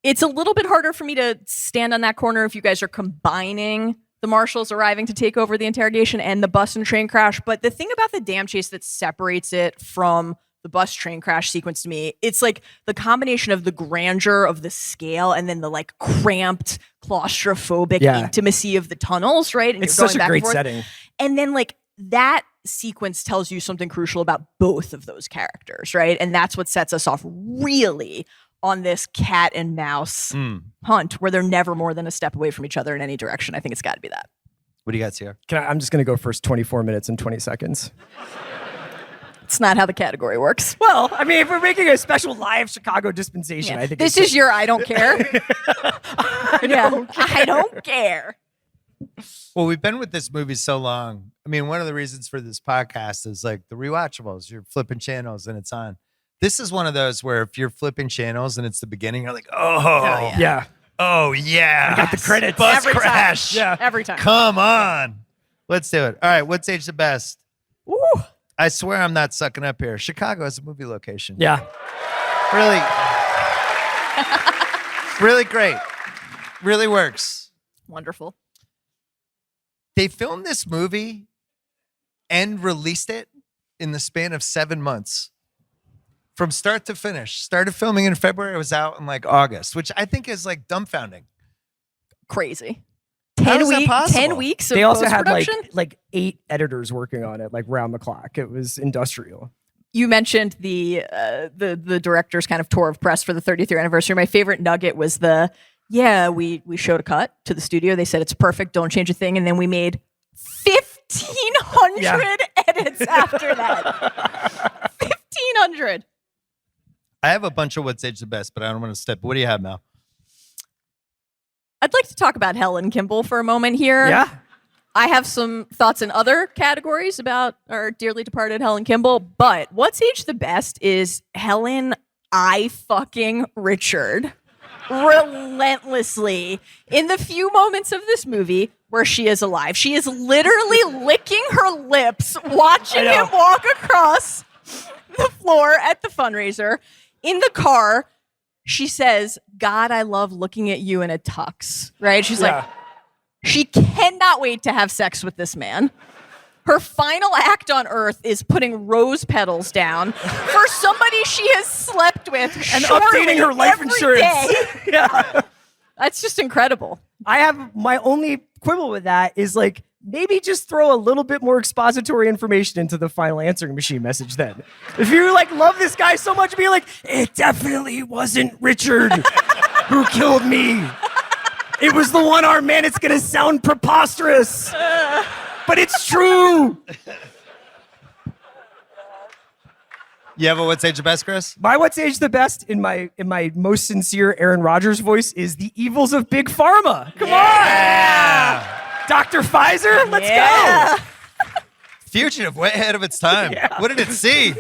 It's a little bit harder for me to stand on that corner if you guys are combining the marshals arriving to take over the interrogation and the bus and train crash. But the thing about the dam chase that separates it from the bus train crash sequence to me, it's like the combination of the grandeur of the scale and then the like cramped, claustrophobic Yeah. intimacy of the tunnels, right? And It's you're going such a back and great forth. setting. And then like that sequence tells you something crucial about both of those characters, right? And that's what sets us off really on this cat and mouse hunt where they're never more than a step away from each other in any direction. I think it's got to be that. What do you got, Sierra? I'm just going to go first 24 minutes and 20 seconds. It's not how the category works. Well, I mean, if we're making a special live Chicago dispensation, Yeah. I think This it's is your I don't care. I don't care. Well, we've been with this movie so long. I mean, one of the reasons for this podcast is like the rewatchables. You're flipping channels and it's on. This is one of those where if you're flipping channels and it's the beginning, you're like, oh, yeah. oh yeah. I got the credits. Bus Every time. crash. Yeah. Every time. Come on. Let's do it. All right. What's age the best? Ooh. I swear I'm not sucking up here. Chicago is a movie location. Yeah. Really, really great. Really works. Wonderful. They filmed this movie and released it in the span of 7 months. From start to finish. Started filming in February. It was out in like August, which I think is like dumbfounding. Crazy. How is that possible? 10 weeks of They also had post-production? like 8 editors working on it, like round the clock. It was industrial. You mentioned the director's kind of tour of press for the 33rd anniversary. My favorite nugget was we showed a cut to the studio. They said it's perfect, don't change a thing, and then we made 1,500 edits after that. 1,500. I have a bunch of what's age the best, but I don't want to step. What do you have, Mal? I'd like to talk about Helen Kimball for a moment here. Yeah. I have some thoughts in other categories about our dearly departed Helen Kimball, but what's age the best is Helen I fucking Richard. relentlessly in the few moments of this movie where she is alive. She is literally licking her lips, watching him walk across the floor at the fundraiser. In the car, she says, God, I love looking at you in a tux, right? She's like, she cannot wait to have sex with this man. Her final act on Earth is putting rose petals down for somebody she has slept with and updating her life insurance. Yeah. That's just incredible. I have my only quibble with that is like, maybe just throw a little bit more expository information into the final answering machine message then. If you like love this guy so much, be like, it definitely wasn't Richard who killed me. It was the one-armed man. It's going to sound preposterous, but it's true. You have a What's Age the Best, Chris? My What's Age the Best in my most sincere Aaron Rodgers voice is the evils of Big Pharma. Come on. Dr. Pfizer, let's go. Fugitive, way ahead of its time. What did it see?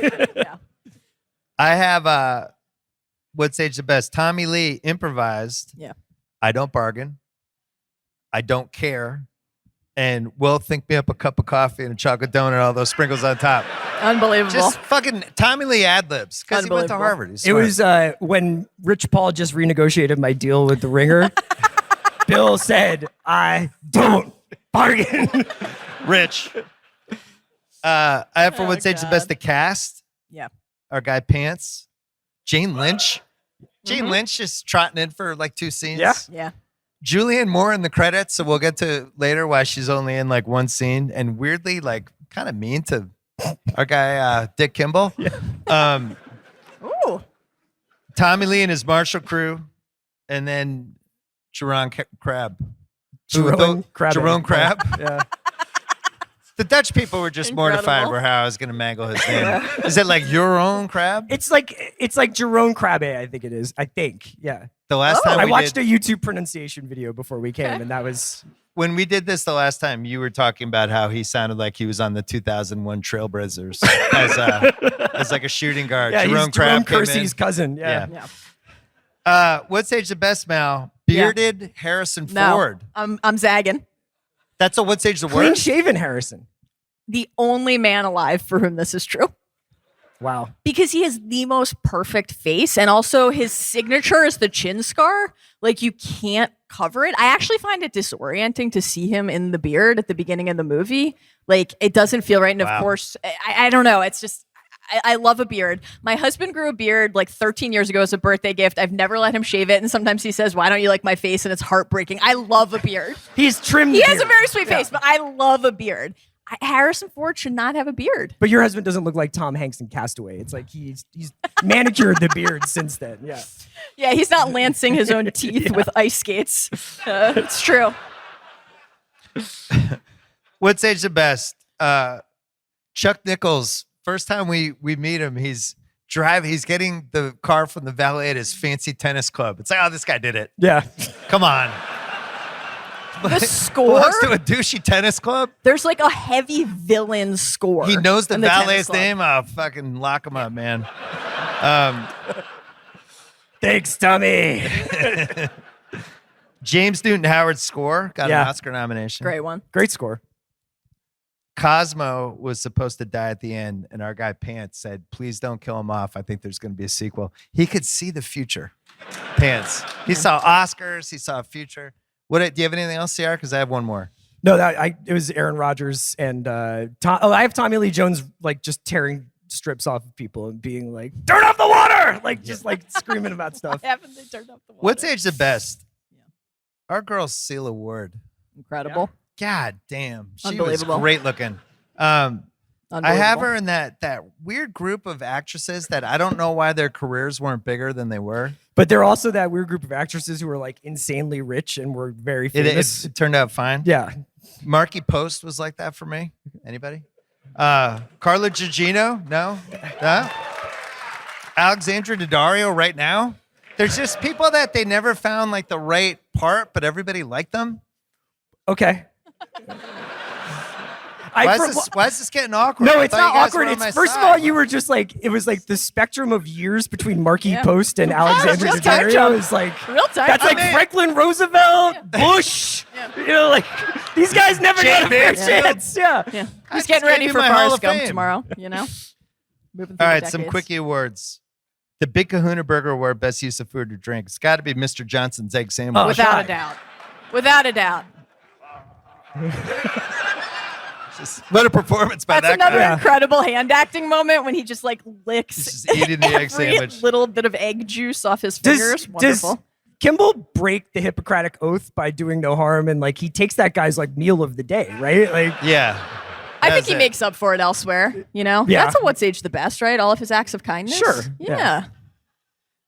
I have What's Age the Best. Tommy Lee improvised. I don't bargain. I don't care. And will think me up a cup of coffee and a chocolate donut, all those sprinkles on top. Unbelievable. Just fucking Tommy Lee ad-libs because he went to Harvard. It was when Rich Paul just renegotiated my deal with The Ringer. Bill said, I don't bargain. Rich. I have for What's Age the Best, the cast. Our guy Pants. Jane Lynch. Jane Lynch is trotting in for like 2 scenes. Yeah. Julianne Moore in the credits, so we'll get to later why she's only in like 1 scene, and weirdly like kind of mean to our guy Dick Kimball. Ooh. Tommy Lee and his Marshall crew, and then Jerome Crab. Jerome Crab. Jerome Crab. Yeah. The Dutch people were just mortified for how I was going to mangle his name. Is it like your own crab? It's like Jerome Crabbe, I think it is. I think, yeah. The last time I watched a YouTube pronunciation video before we came, and that was when we did this the last time. You were talking about how he sounded like he was on the 2001 Trailblazers as like a shooting guard. Yeah, Jerome he's Jerome Crab Kersey's cousin. Yeah. What's Age the Best, Mal? Bearded Harrison Ford. I'm zagging. That's a What's Age the Clean Worst? shaven Harrison. The only man alive for whom this is true. Wow. Because he has the most perfect face, and also his signature is the chin scar. Like, you can't cover it. I actually find it disorienting to see him in the beard at the beginning of the movie. Like, it doesn't feel right. And of course, I don't know. It's just, I love a beard. My husband grew a beard like 13 years ago as a birthday gift. I've never let him shave it. And sometimes he says, why don't you like my face? And it's heartbreaking. I love a beard. He's trimmed. He has a very sweet face, but I love a beard. Harrison Ford should not have a beard. But your husband doesn't look like Tom Hanks in Castaway. It's like he's manicured the beard since then. Yeah. Yeah, he's not lancing his own teeth with ice skates. It's true. What's Age the Best? Chuck Nichols. First time we meet him, he's getting the car from the valet at his fancy tennis club. It's like, oh, this guy did it. Yeah. Come on. The score? Belongs to a douchey tennis club? There's like a heavy villain score. He knows the in tennis valet's club. name? Oh, fucking lock him up, man. Thanks, Tommy. James Newton Howard's score got an Oscar nomination. Great one. Great score. Cosmo was supposed to die at the end, and our guy Pants said, please don't kill him off. I think there's going to be a sequel. He could see the future. Pants. He saw Oscars. He saw a future. Do you have anything else, CR? Because I have one more. No, it was Aaron Rodgers and I have Tommy Lee Jones like just tearing strips off of people and being like, turn off the water! Like just like screaming about stuff. Why haven't they turned off the water? What's Age the Best? Our girl Celia Ward. Incredible. God damn. She was Unbelievable. great looking. I have her in that weird group of actresses that I don't know why their careers weren't bigger than they were. But they're also that weird group of actresses who were like insanely rich and were very famous. It turned out fine. Yeah. Marky Post was like that for me. Anybody? Carla Gugino? No? Alexandra Daddario right now? There's just people that they never found like the right part, but everybody liked them. Okay. Why is this getting awkward? No, I it's thought not you guys awkward. were on It's my first of side. all, you were just like it was like the spectrum of years between Marquis Yeah. Post and Alexander real time Daddario jump. is like Real time. that's like I mean- Franklin Roosevelt, Bush. Yeah. You know, like these guys never Jay got a fair Mansfield. chance. Yeah. Yeah. I Who's just getting gave ready you for my Hall Forrest of Gump Fame. tomorrow? Moving through All the right, some decades. quickie awards. The Big Kahuna Burger Award, best use of food or drink. It's got to be Mr. Johnson's egg sandwich. Oh, Without shot. a doubt. Without a doubt. What a performance by That's that another guy. incredible hand acting moment when he just like licks He's just eating the egg every sandwich. little bit of egg juice off his fingers. Does Wonderful. Kimball break the Hippocratic Oath by doing no harm and like he takes that guy's like meal of the day, right? Like Yeah. I think That's he it. makes up for it elsewhere. You know, Yeah. that's a what's age the best, right? All of his acts of kindness. Sure. Yeah. Yeah.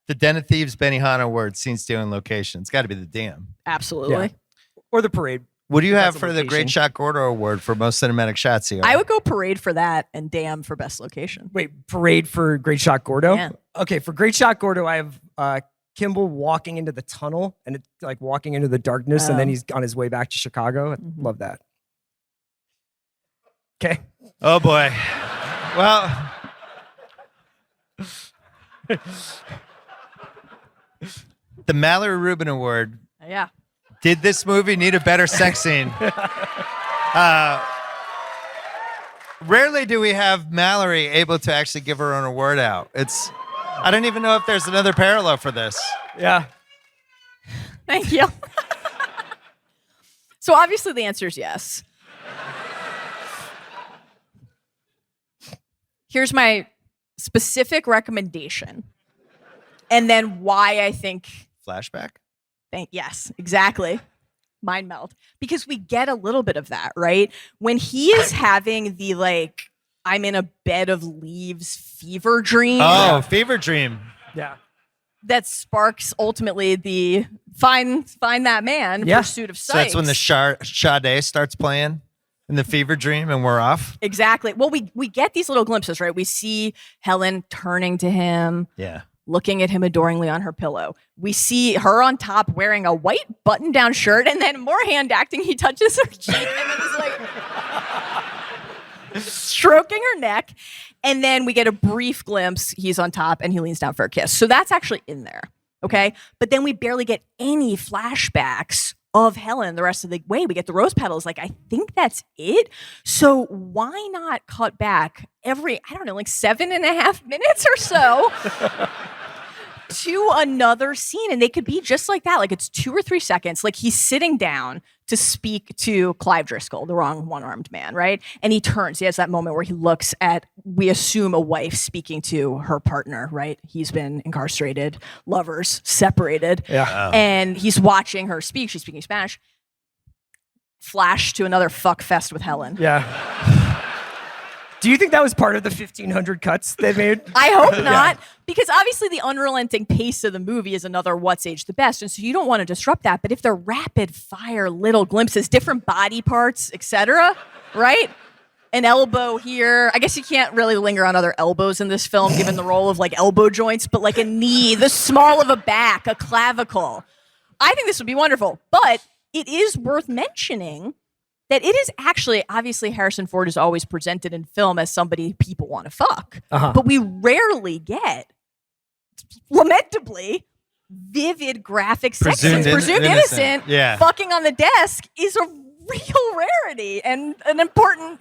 The Den of Thieves Benihana Award, scene stealing location. It's got to be the Dam. Absolutely. Yeah. Or the parade. What do you have That's a for the location. Great Shot Gordo Award for most cinematic shots here? I would go parade for that and damn for best location. Wait, parade for Great Shot Gordo? Yeah. Okay, for Great Shot Gordo, I have Kimball walking into the tunnel and it's like walking into the darkness and then Oh. he's on his way back to Chicago. I love that. Okay. Oh boy. Well, the Mallory Rubin Award. Yeah. Did this movie need a better sex scene? Rarely do we have Mallory able to actually give her own award out. I don't even know if there's another parallel for this. Yeah. Thank you. So obviously the answer is yes. Here's my specific recommendation. And then why I think Flashback? yes, exactly. Mind meld. Because we get a little bit of that, right? When he is having the like, I'm in a bed of leaves fever dream Oh, Fever Dream. Yeah. that sparks ultimately the find that man Yeah. pursuit of So Sykes. that's when the Sade starts playing in the Fever Dream and we're off. Exactly. Well, we get these little glimpses, right? We see Helen turning to him, Yeah. looking at him adoringly on her pillow. We see her on top wearing a white button-down shirt, and then more hand acting. He touches her cheek and then is like stroking her neck. And then we get a brief glimpse. He's on top and he leans down for a kiss. So that's actually in there. Okay. But then we barely get any flashbacks of Helen the rest of the way. We get the rose petals. Like, I think that's it. So why not cut back every, I don't know, like 7.5 minutes or so to another scene? And they could be just like that. Like, it's 2 or 3 seconds. Like, he's sitting down to speak to Clive Driscoll, the wrong one-armed man, right? And he turns. He has that moment where he looks at, we assume, a wife speaking to her partner, right? He's been incarcerated, lovers separated. Yeah. And he's watching her speak. She's speaking Spanish. Flash to another fuck fest with Helen. Yeah. Do you think that was part of the 1,500 cuts they made? I hope not, because obviously the unrelenting pace of the movie is another what's age the best, and so you don't want to disrupt that. But if they're rapid fire little glimpses, different body parts, etc., right? An elbow here. I guess you can't really linger on other elbows in this film, given the role of like elbow joints, but like a knee, the small of a back, a clavicle. I think this would be wonderful, but it is worth mentioning that it is actually, obviously, Harrison Ford is always presented in film as somebody people want to fuck. Uh-huh. But we rarely get, lamentably, vivid graphic sex Presumed scenes. Presumed innocent. innocent. Yeah. Fucking on the desk is a real rarity and an important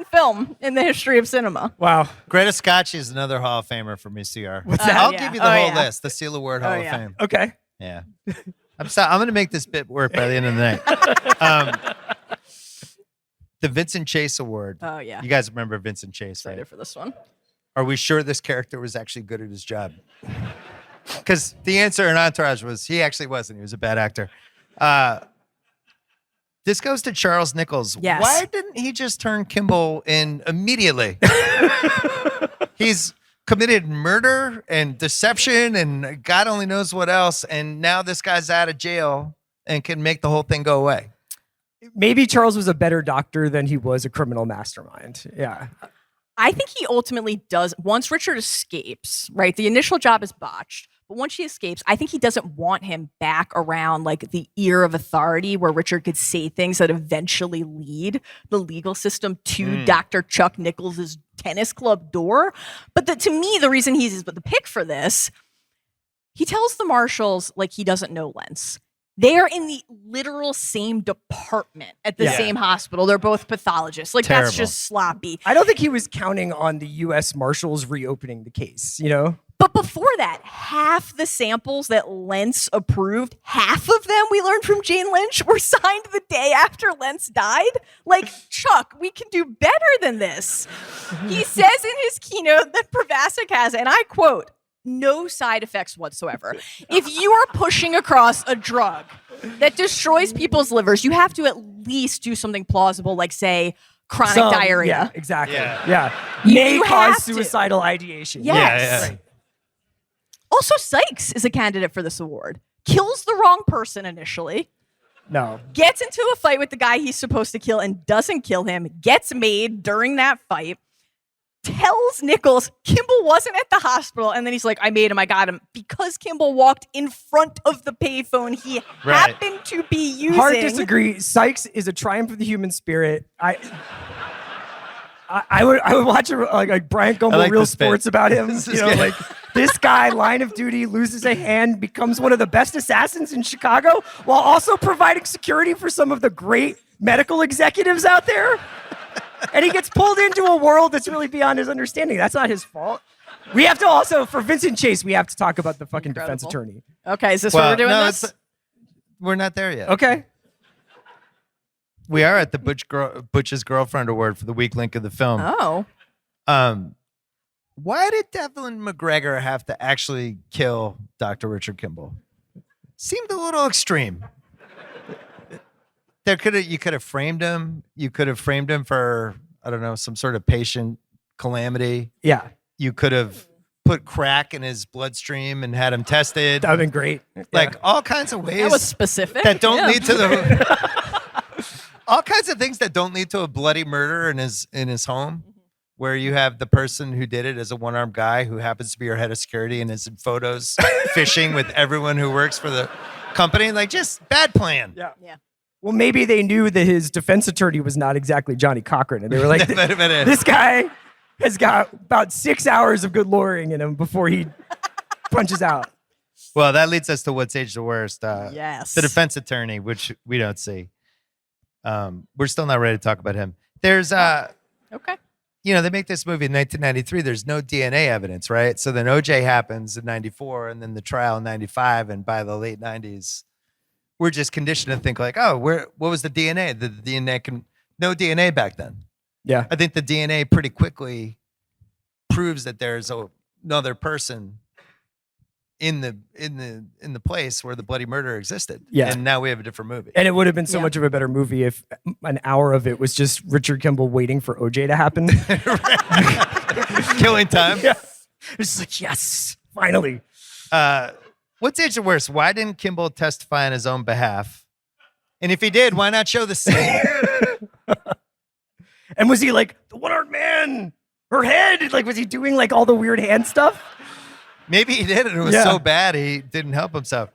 film in the history of cinema. Wow. Greta Scacchi is another Hall of Famer for me, CR. What's that? I'll Yeah. give you the Oh, whole yeah. list. The Seal of Word Hall Oh, of yeah. Fame. Okay. Yeah. I'm going to make this bit work by the end of the night. The Vincent Chase Award. Oh, yeah. You guys remember Vincent Chase, right? Excited for this one. Are we sure this character was actually good at his job? Because the answer in Entourage was he actually wasn't. He was a bad actor. This goes to Charles Nichols. Yes. Why didn't he just turn Kimball in immediately? He's committed murder and deception and God only knows what else. And now this guy's out of jail and can make the whole thing go away. Maybe Charles was a better doctor than he was a criminal mastermind. Yeah. I think he ultimately does. Once Richard escapes, right? The initial job is botched, But once she escapes, I think he doesn't want him back around like the ear of authority where Richard could say things that eventually lead the legal system to Dr. Chuck Nichols' tennis club door. But to me, the reason he's the pick for this, he tells the marshals like he doesn't know Lentz. They are in the literal same department at the same hospital. They're both pathologists. Like, Terrible. that's just sloppy. I don't think he was counting on the U.S. Marshals reopening the case, you know? But before that, half the samples that Lentz approved, half of them we learned from Jane Lynch were signed the day after Lentz died. Like, Chuck, we can do better than this. He says in his keynote that Provasic has, and I quote, no side effects whatsoever. If you are pushing across a drug that destroys people's livers, you have to at least do something plausible, like, say, chronic diarrhea. Yeah, exactly. Yeah. May You cause have to. suicidal ideation. Yes. Yeah. Also, Sykes is a candidate for this award. Kills the wrong person initially. No. Gets into a fight with the guy he's supposed to kill and doesn't kill him. Gets made during that fight. Tells Nichols Kimball wasn't at the hospital, and then he's like, I made him, I got him. Because Kimball walked in front of the payphone he happened to be using. Hard disagree. Sykes is a triumph of the human spirit. I would watch like Brian Gumbel like Real this bit. Sports about him. This is You know, good. like this guy, line of duty, loses a hand, becomes one of the best assassins in Chicago, while also providing security for some of the great medical executives out there. And he gets pulled into a world that's really beyond his understanding. That's not his fault. We have to also, for Vincent Chase, we have to talk about the fucking defense attorney. Okay, is this what we're doing no, this? we're not there yet. Okay. We are at the Butch's Girlfriend Award for the weak link of the film. Oh. Why did Devlin McGregor have to actually kill Dr. Richard Kimball? Seemed a little extreme. You could have framed him. You could have framed him for, I don't know, some sort of patient calamity. Yeah. You could have put crack in his bloodstream and had him tested. That would have been great. Like all kinds of ways That was specific. that don't lead to the all kinds of things that don't lead to a bloody murder in his home, where you have the person who did it as a one-armed guy who happens to be your head of security and is in photos fishing with everyone who works for the company. Like, just bad plan. Yeah. Yeah. Well, maybe they knew that his defense attorney was not exactly Johnny Cochran. And they were like, That might have been it. this guy has got about 6 hours of good lawyering in him before he punches out. Well, that leads us to what's aged the worst. Yes. The defense attorney, which we don't see. We're still not ready to talk about him. There's, Okay. they make this movie in 1993. There's no DNA evidence, right? So then OJ happens in 94 and then the trial in 95. And by the late 90s, we're just conditioned to think like, oh, what was the DNA? The DNA no DNA back then. Yeah. I think the DNA pretty quickly proves that there's another person in the place where the bloody murder existed. Yeah. And now we have a different movie. And it would have been so Yeah. much of a better movie if an hour of it was just Richard Kimball waiting for OJ to happen. Killing time. Yeah. It's like, yes, finally. What's aged the worst? Why didn't Kimball testify on his own behalf? And if he did, why not show the scene? And was he like, the one-armed man, her head? Like, was he doing like all the weird hand stuff? Maybe he did, and it was Yeah. so bad he didn't help himself.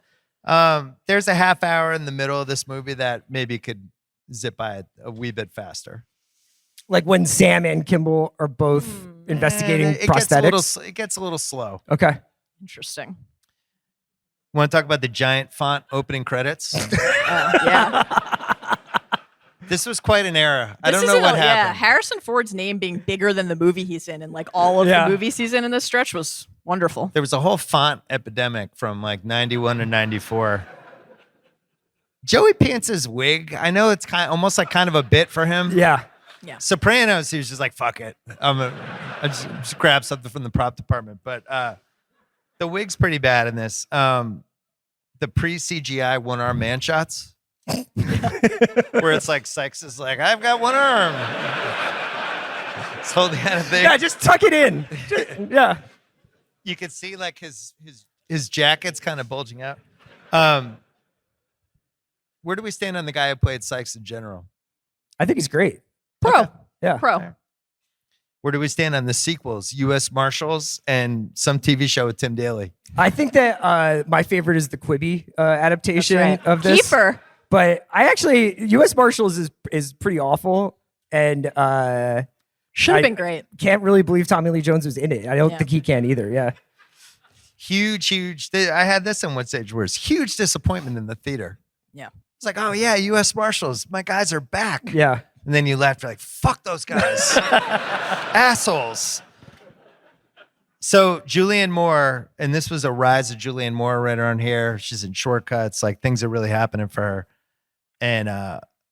There's a half hour in the middle of this movie that maybe could zip by a wee bit faster. Like when Sam and Kimball are both investigating And prosthetics. It gets a little slow. Okay. Interesting. Want to talk about the giant font opening credits? Yeah. This was quite an era. I This don't know is what Yeah, happened. Harrison Ford's name being bigger than the movie he's in, and like all of Yeah. the movies he's in this stretch was wonderful. There was a whole font epidemic from like 91 to 94. Joey Pance's wig, I know it's almost like kind of a bit for him. Yeah. Sopranos, he was just like, fuck it. I just grab something from the prop department. But the wig's pretty bad in this. The pre-CGI one-arm man shots. Where it's like Sykes is like, I've got one arm. It's holding out a thing. Yeah, just tuck it in. Yeah. You could see like his jacket's kind of bulging out. Where do we stand on the guy who played Sykes in general? I think he's great. Pro. Yeah. Pro. Where do we stand on the sequels? U.S. Marshals and some TV show with Tim Daly. I think that my favorite is the Quibi adaptation of this. Kiefer. But I actually, U.S. Marshals is pretty awful, and Should have been great. Can't really believe Tommy Lee Jones was in it. I don't think he can either. Yeah. Huge. I had this on What Stage Worse. Huge disappointment in the theater. Yeah. It's like, oh yeah, U.S. Marshals. My guys are back. Yeah. And then you left, you're like, fuck those guys. Assholes. So Julianne Moore, and this was a rise of Julianne Moore right around here. She's in Shortcuts. Like, things are really happening for her. And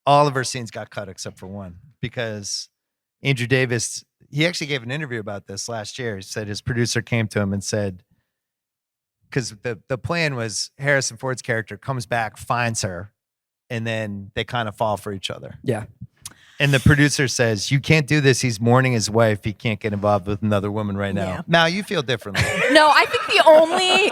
all of her scenes got cut except for one, because Andrew Davis, he actually gave an interview about this last year. He said his producer came to him and said, because the plan was Harrison Ford's character comes back, finds her, and then they kind of fall for each other. Yeah. And the producer says, you can't do this. He's mourning his wife. He can't get involved with another woman right now. Yeah. Now you feel differently. No, I think the only,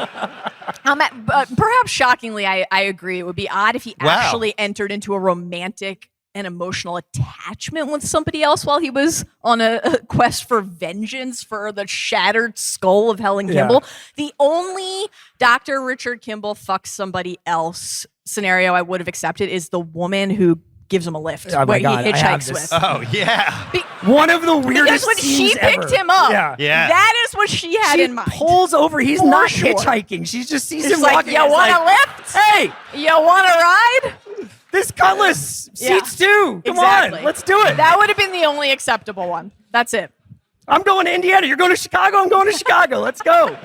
perhaps shockingly, I agree. It would be odd if he actually entered into a romantic and emotional attachment with somebody else while he was on a quest for vengeance for the shattered skull of Helen Kimball. The only Dr. Richard Kimball fucks somebody else scenario I would have accepted is the woman who gives him a lift. Oh my God, he I have hitchhikes this. with. Oh, yeah. One of the weirdest Because when scenes she picked ever. him up, Yeah. that is what she had She in mind. pulls over. He's For not sure. hitchhiking. She just sees It's him like, walking. you It's want a like, lift? Hey, You want to ride? this cutlass. Yeah. Seats too. Come Exactly. on. Let's do it. That would have been the only acceptable one. That's it. I'm going to Indiana. You're going to Chicago. I'm going to Chicago. Let's go.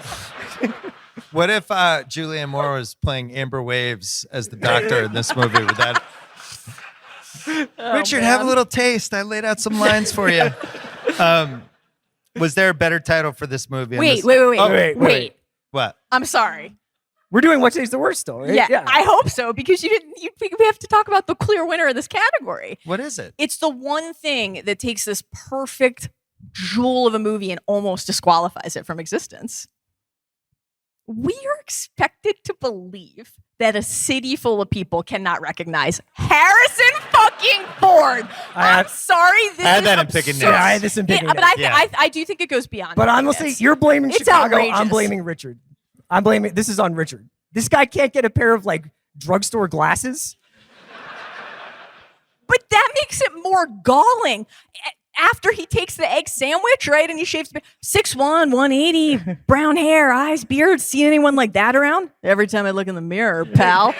What if Julianne Moore was playing Amber Waves as the doctor in this movie? Would that... Richard, have a little taste. I laid out some lines for you. Was there a better title for this movie? Wait. Oh, wait. What? I'm sorry. We're doing What Stays the Worst still, right? Yeah, I hope so, because you think we have to talk about the clear winner of this category. What is it? It's the one thing that takes this perfect jewel of a movie and almost disqualifies it from existence. We are expected to believe that a city full of people cannot recognize Harrison fucking Ford. I'm sorry, this I had is that in absurd. picking Yeah, I had this in picking But notes. I do think it goes beyond. But picking honestly, notes. you're blaming It's Chicago. outrageous. I'm blaming Richard. This is on Richard. This guy can't get a pair of like drugstore glasses. But that makes it more galling. After he takes the egg sandwich, right, and he shaves 6'1", 180, brown hair, eyes, beard. See anyone like that around? Every time I look in the mirror, pal.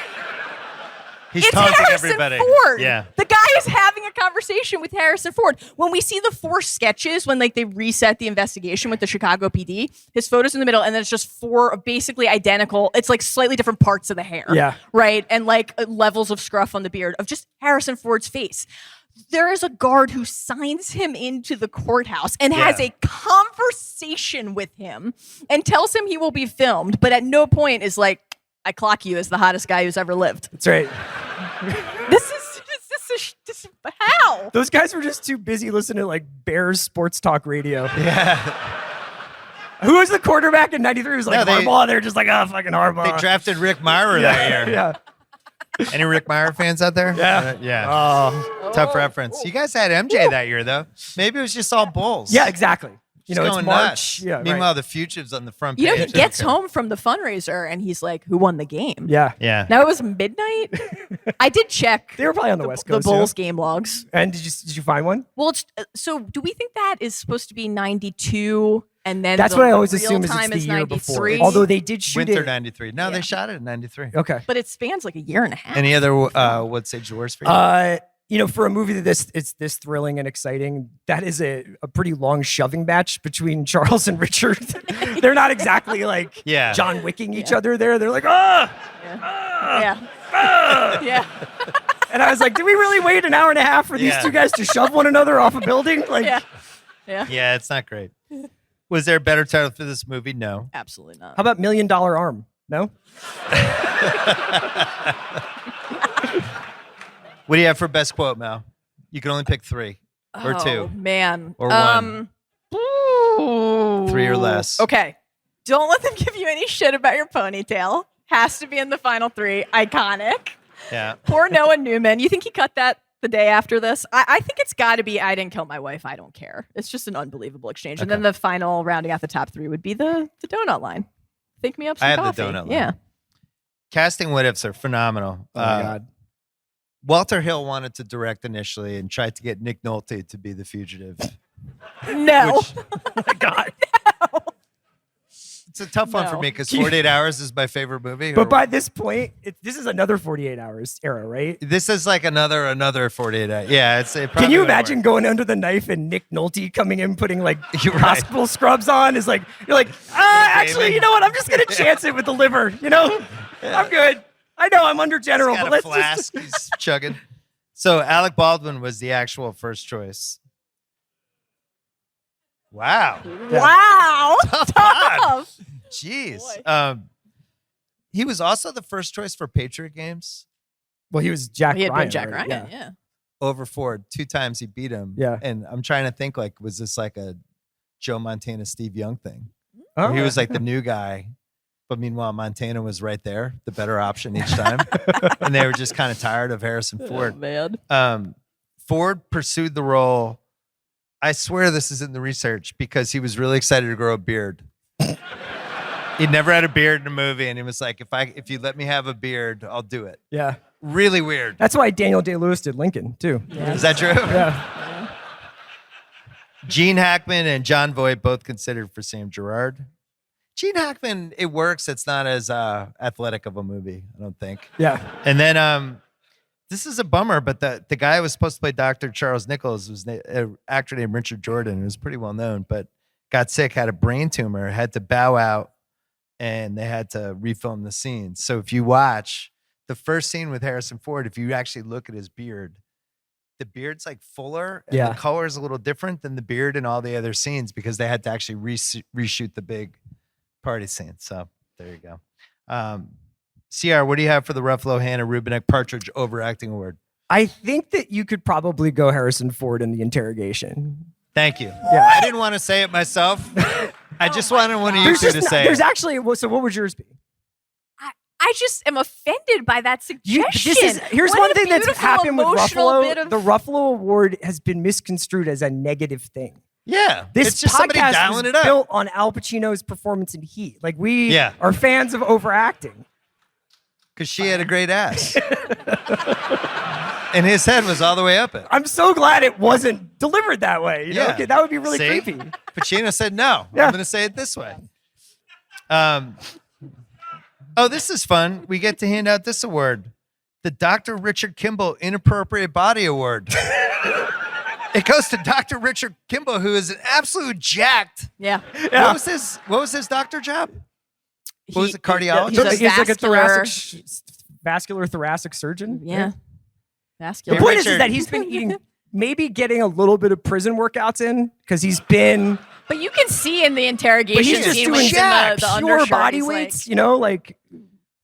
He's It's taunting Harrison everybody. Ford. Yeah. The guy is having a conversation with Harrison Ford. When we see the 4 sketches, when like they reset the investigation with the Chicago PD, his photo's in the middle, and then it's just 4 basically identical. It's like slightly different parts of the hair. Yeah. Right? And like levels of scruff on the beard of just Harrison Ford's face. There is a guard who signs him into the courthouse and has a conversation with him and tells him he will be filmed, but at no point is like, I clock you as the hottest guy who's ever lived. That's right. This how? Those guys were just too busy listening to like Bears sports talk radio. Yeah. Who was the quarterback in '93? It was like Harbaugh. They're just like, oh, fucking Harbaugh. They drafted Rick Meyer that year. Yeah. Any Rick Meyer fans out there? Yeah. Yeah. Oh. Tough reference. You guys had MJ that year, though. Maybe it was just all Bulls. Yeah, exactly. It's It's going March. nuts. Yeah, Meanwhile, right. the Fugitive's on the front You page. know, he gets home from the fundraiser and he's like, who won the game? Yeah. Yeah. Now it was midnight. I did check They were probably on the West Coast. the Bulls yeah. game logs. And did you find one? Well, it's, so do we think that is supposed to be 92 and then That's the what I always real assume is time it's the year before. 93? Although they did shoot Winter it. 93. No, Yeah. they shot it in 93. Okay. But it spans like a year and a half. Any other What Stage the Worst for you? For a movie that it's this thrilling and exciting, that is a pretty long shoving match between Charles and Richard. They're not exactly like John Wicking each other there. They're like, yeah. And I was like, did we really wait an hour and a half for these two guys to shove one another off a building? Like, Yeah. It's not great. Was there a better title for this movie? No. Absolutely not. How about $1 Million Arm? No? What do you have for best quote, Mal? You can only pick 3 or 2. Oh, man. Or 1. Ooh. 3 or less. Okay. Don't let them give you any shit about your ponytail. Has to be in the final 3. Iconic. Yeah. Poor Noah Newman. You think he cut that the day after this. I think it's got to be I Didn't Kill My Wife, I Don't Care. It's just an unbelievable exchange. And then the final rounding out the top 3 would be the donut line. Think me up some I coffee. have the donut line. Yeah. Casting what ifs are phenomenal. Oh my God. Walter Hill wanted to direct initially and tried to get Nick Nolte to be the fugitive. No. Oh my God. It's a tough one for me because 48 Hours is my favorite movie. But by this point, this is another 48 Hours era, right? This is like another 48 hours. Yeah, Can you imagine going under the knife and Nick Nolte coming in putting like hospital scrubs on? Is like you're like, actually, you know what? I'm just gonna chance it with the liver. You know, I'm good. I know I'm under general, but let's flask. He's chugging. So Alec Baldwin was the actual first choice. Wow. Wow. Tough. Jeez. He was also the first choice for Patriot Games. Well, he was Jack He had Ryan. been Jack right? Ryan, yeah. Over Ford. 2 times he beat him. Yeah. And I'm trying to think, like, was this like a Joe Montana, Steve Young thing? Oh, He was like the new guy. But meanwhile, Montana was right there, the better option each time. And they were just kind of tired of Harrison Ford. Oh, man. Ford pursued the role. I swear this is in the research because he was really excited to grow a beard. He'd never had a beard in a movie, and he was like, if you let me have a beard, I'll do it. Yeah. Really weird. That's why Daniel Day-Lewis did Lincoln, too. Yeah. Is that true? Yeah. Gene Hackman and John Voight both considered for Sam Gerard. Gene Hackman, it works. It's not as athletic of a movie, I don't think. Yeah. And then this is a bummer, but the guy who was supposed to play Dr. Charles Nichols was an actor named Richard Jordan, who was pretty well known, but got sick, had a brain tumor, had to bow out, and they had to refilm the scenes. So if you watch the first scene with Harrison Ford, if you actually look at his beard, the beard's like fuller, and the color is a little different than the beard in all the other scenes because they had to actually reshoot the big party scene. So there you go. CR, what do you have for the Ruffalo Hannah Rubinek Partridge Overacting Award? I think that you could probably go Harrison Ford in The Interrogation. Thank you. Yeah. I didn't want to say it myself. I just wanted one of you two to say There's it. actually, so what would yours be? I just am offended by that suggestion. Here's What one a thing that's beautiful, happened with emotional bit Ruffalo. of- The Ruffalo Award has been misconstrued as a negative thing. Yeah. This it's just somebody podcast dialing was it up. built on Al Pacino's performance in Heat. Like we Yeah. are fans of overacting. Because she had a great ass. And his head was all the way up it. I'm so glad it wasn't delivered that way. You know? Yeah. Okay, that would be really See? creepy. Pacino said no. Yeah. I'm going to say it this way. Oh, this is fun. We get to hand out this award. The Dr. Richard Kimball Inappropriate Body Award. It goes to Dr. Richard Kimball, who is an absolute jacked. Yeah. What was his doctor job? What was it, cardiologist? He's a He's like a vascular- vascular thoracic surgeon. Yeah. The Vascular. point is Richard. that he's been eating, maybe getting a little bit of prison workouts in because he's been, But you can see in the interrogation but he's just scene when doing he's in the pure undershirt, body he's weights. like- You know, like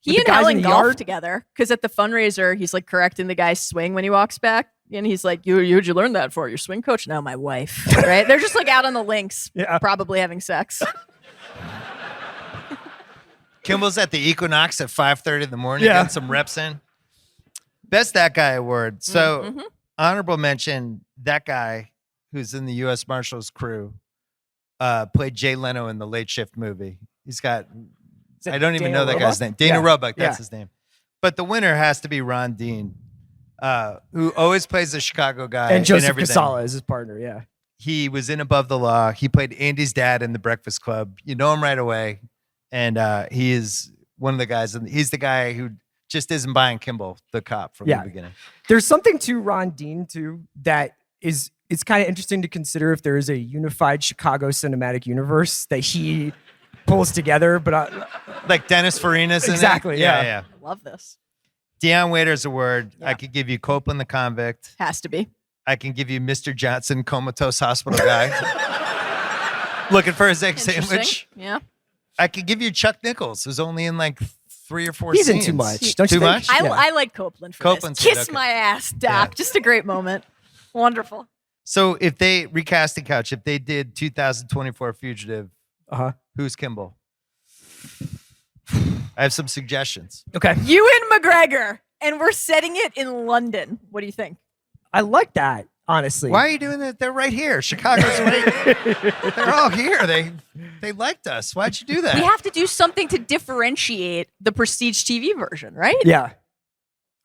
he with and the guys in Helen the golf yard. together because at the fundraiser he's like correcting the guy's swing when he walks back, and he's like, "Who'd you learn that for? Your swing coach?" No, my wife. Right? They're just like out on the links, Yeah. probably having sex. Kimball's at the Equinox at 5:30 in the morning, Yeah. getting some reps in. Best That Guy Award. So honorable mention, that guy who's in the U.S. Marshals crew played Jay Leno in the Late Shift movie. He's got, I don't even know that guy's name. Dana Roebuck, that's his name. But the winner has to be Ron Dean, who always plays the Chicago guy. And Joseph in everything. Casala is his partner. Yeah. He was in Above the Law. He played Andy's dad in The Breakfast Club. You know him right away. And he is one of the guys, and he's the guy who just isn't buying Kimball, the cop, from the beginning. There's something to Ron Dean too that is, it's kind of interesting to consider if there is a unified Chicago cinematic universe that he pulls together. But Like Dennis Farina's in it? Exactly, yeah. Love this. Deion Waiters Award. Yeah. I could give you Copeland the Convict. Has to be. I can give you Mr. Johnson, comatose hospital guy. Looking for his egg Interesting. sandwich. Yeah. I could give you Chuck Nichols, who's only in like 3 or 4 he's in scenes. too much. Don't Too you think? much? I like Copeland for Copeland's this. good, Kiss okay. my ass, Doc. Yeah. Just a great moment. Wonderful. So if they, recasting couch, if they did 2024 Fugitive, who's Kimball? I have some suggestions. Okay. Ewan McGregor, and we're setting it in London. What do you think? I like that, honestly. Why are you doing that? They're right here. Chicago's right. They're all here. They liked us. Why'd you do that? We have to do something to differentiate the Prestige TV version, right? Yeah.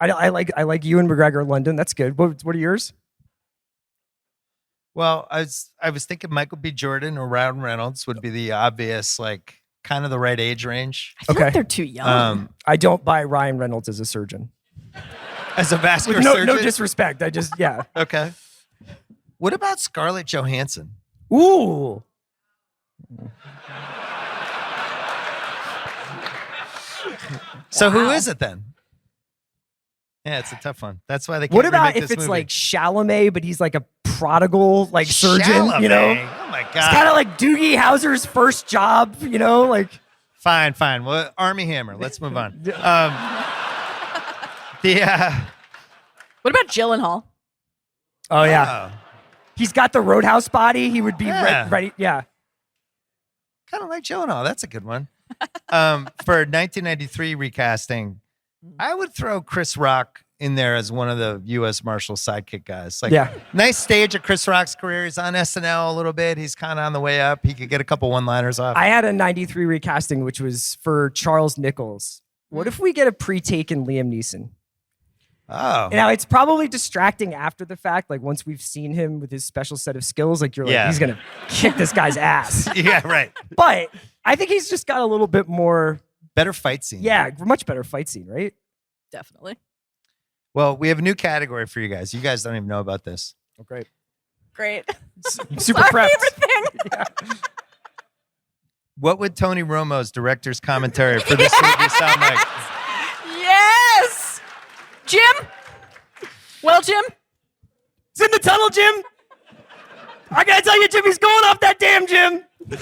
I like Ewan McGregor London. That's good. What are yours? Well, I was thinking Michael B. Jordan or Ryan Reynolds would be the obvious, like, kind of the right age range. I feel like they're too young. I don't buy Ryan Reynolds as a surgeon. As a vascular no, surgeon? no disrespect. Yeah. Okay. What about Scarlett Johansson? Ooh. So who is it then? Yeah, it's a tough one. That's why they can't What about remake if this it's movie. like Chalamet, but he's like a prodigal like surgeon, you know? Oh my It's God. kind of like Doogie Howser's first job, you know? Like Fine. Well, Army Hammer. Let's move on. What about Gyllenhaal? Oh yeah. He's got the Roadhouse body. He would be Yeah. ready. Yeah. Kind of like Gyllenhaal. That's a good one. For 1993 recasting, I would throw Chris Rock in there as one of the U.S. Marshal sidekick guys. Like, Yeah. nice stage of Chris Rock's career. He's on SNL a little bit. He's kind of on the way up. He could get a couple one-liners off. I had a 93 recasting, which was for Charles Nichols. What if we get a pre-taken Liam Neeson? Oh. Now, it's probably distracting after the fact. Like, once we've seen him with his special set of skills, like, you're like, Yeah. he's going to kick this guy's ass. Yeah, right. But I think he's just got a little bit more, Better fight scene. yeah, much better fight scene, right? Definitely. Well, we have a new category for you guys. You guys don't even know about this. Oh, great. Great. Super Our prepped. favorite thing. What would Tony Romo's director's commentary for this movie sound like? Yes. Jim. Well, Jim. It's in the tunnel, Jim. I gotta tell you, Jim, he's going off that damn Jim. Jim,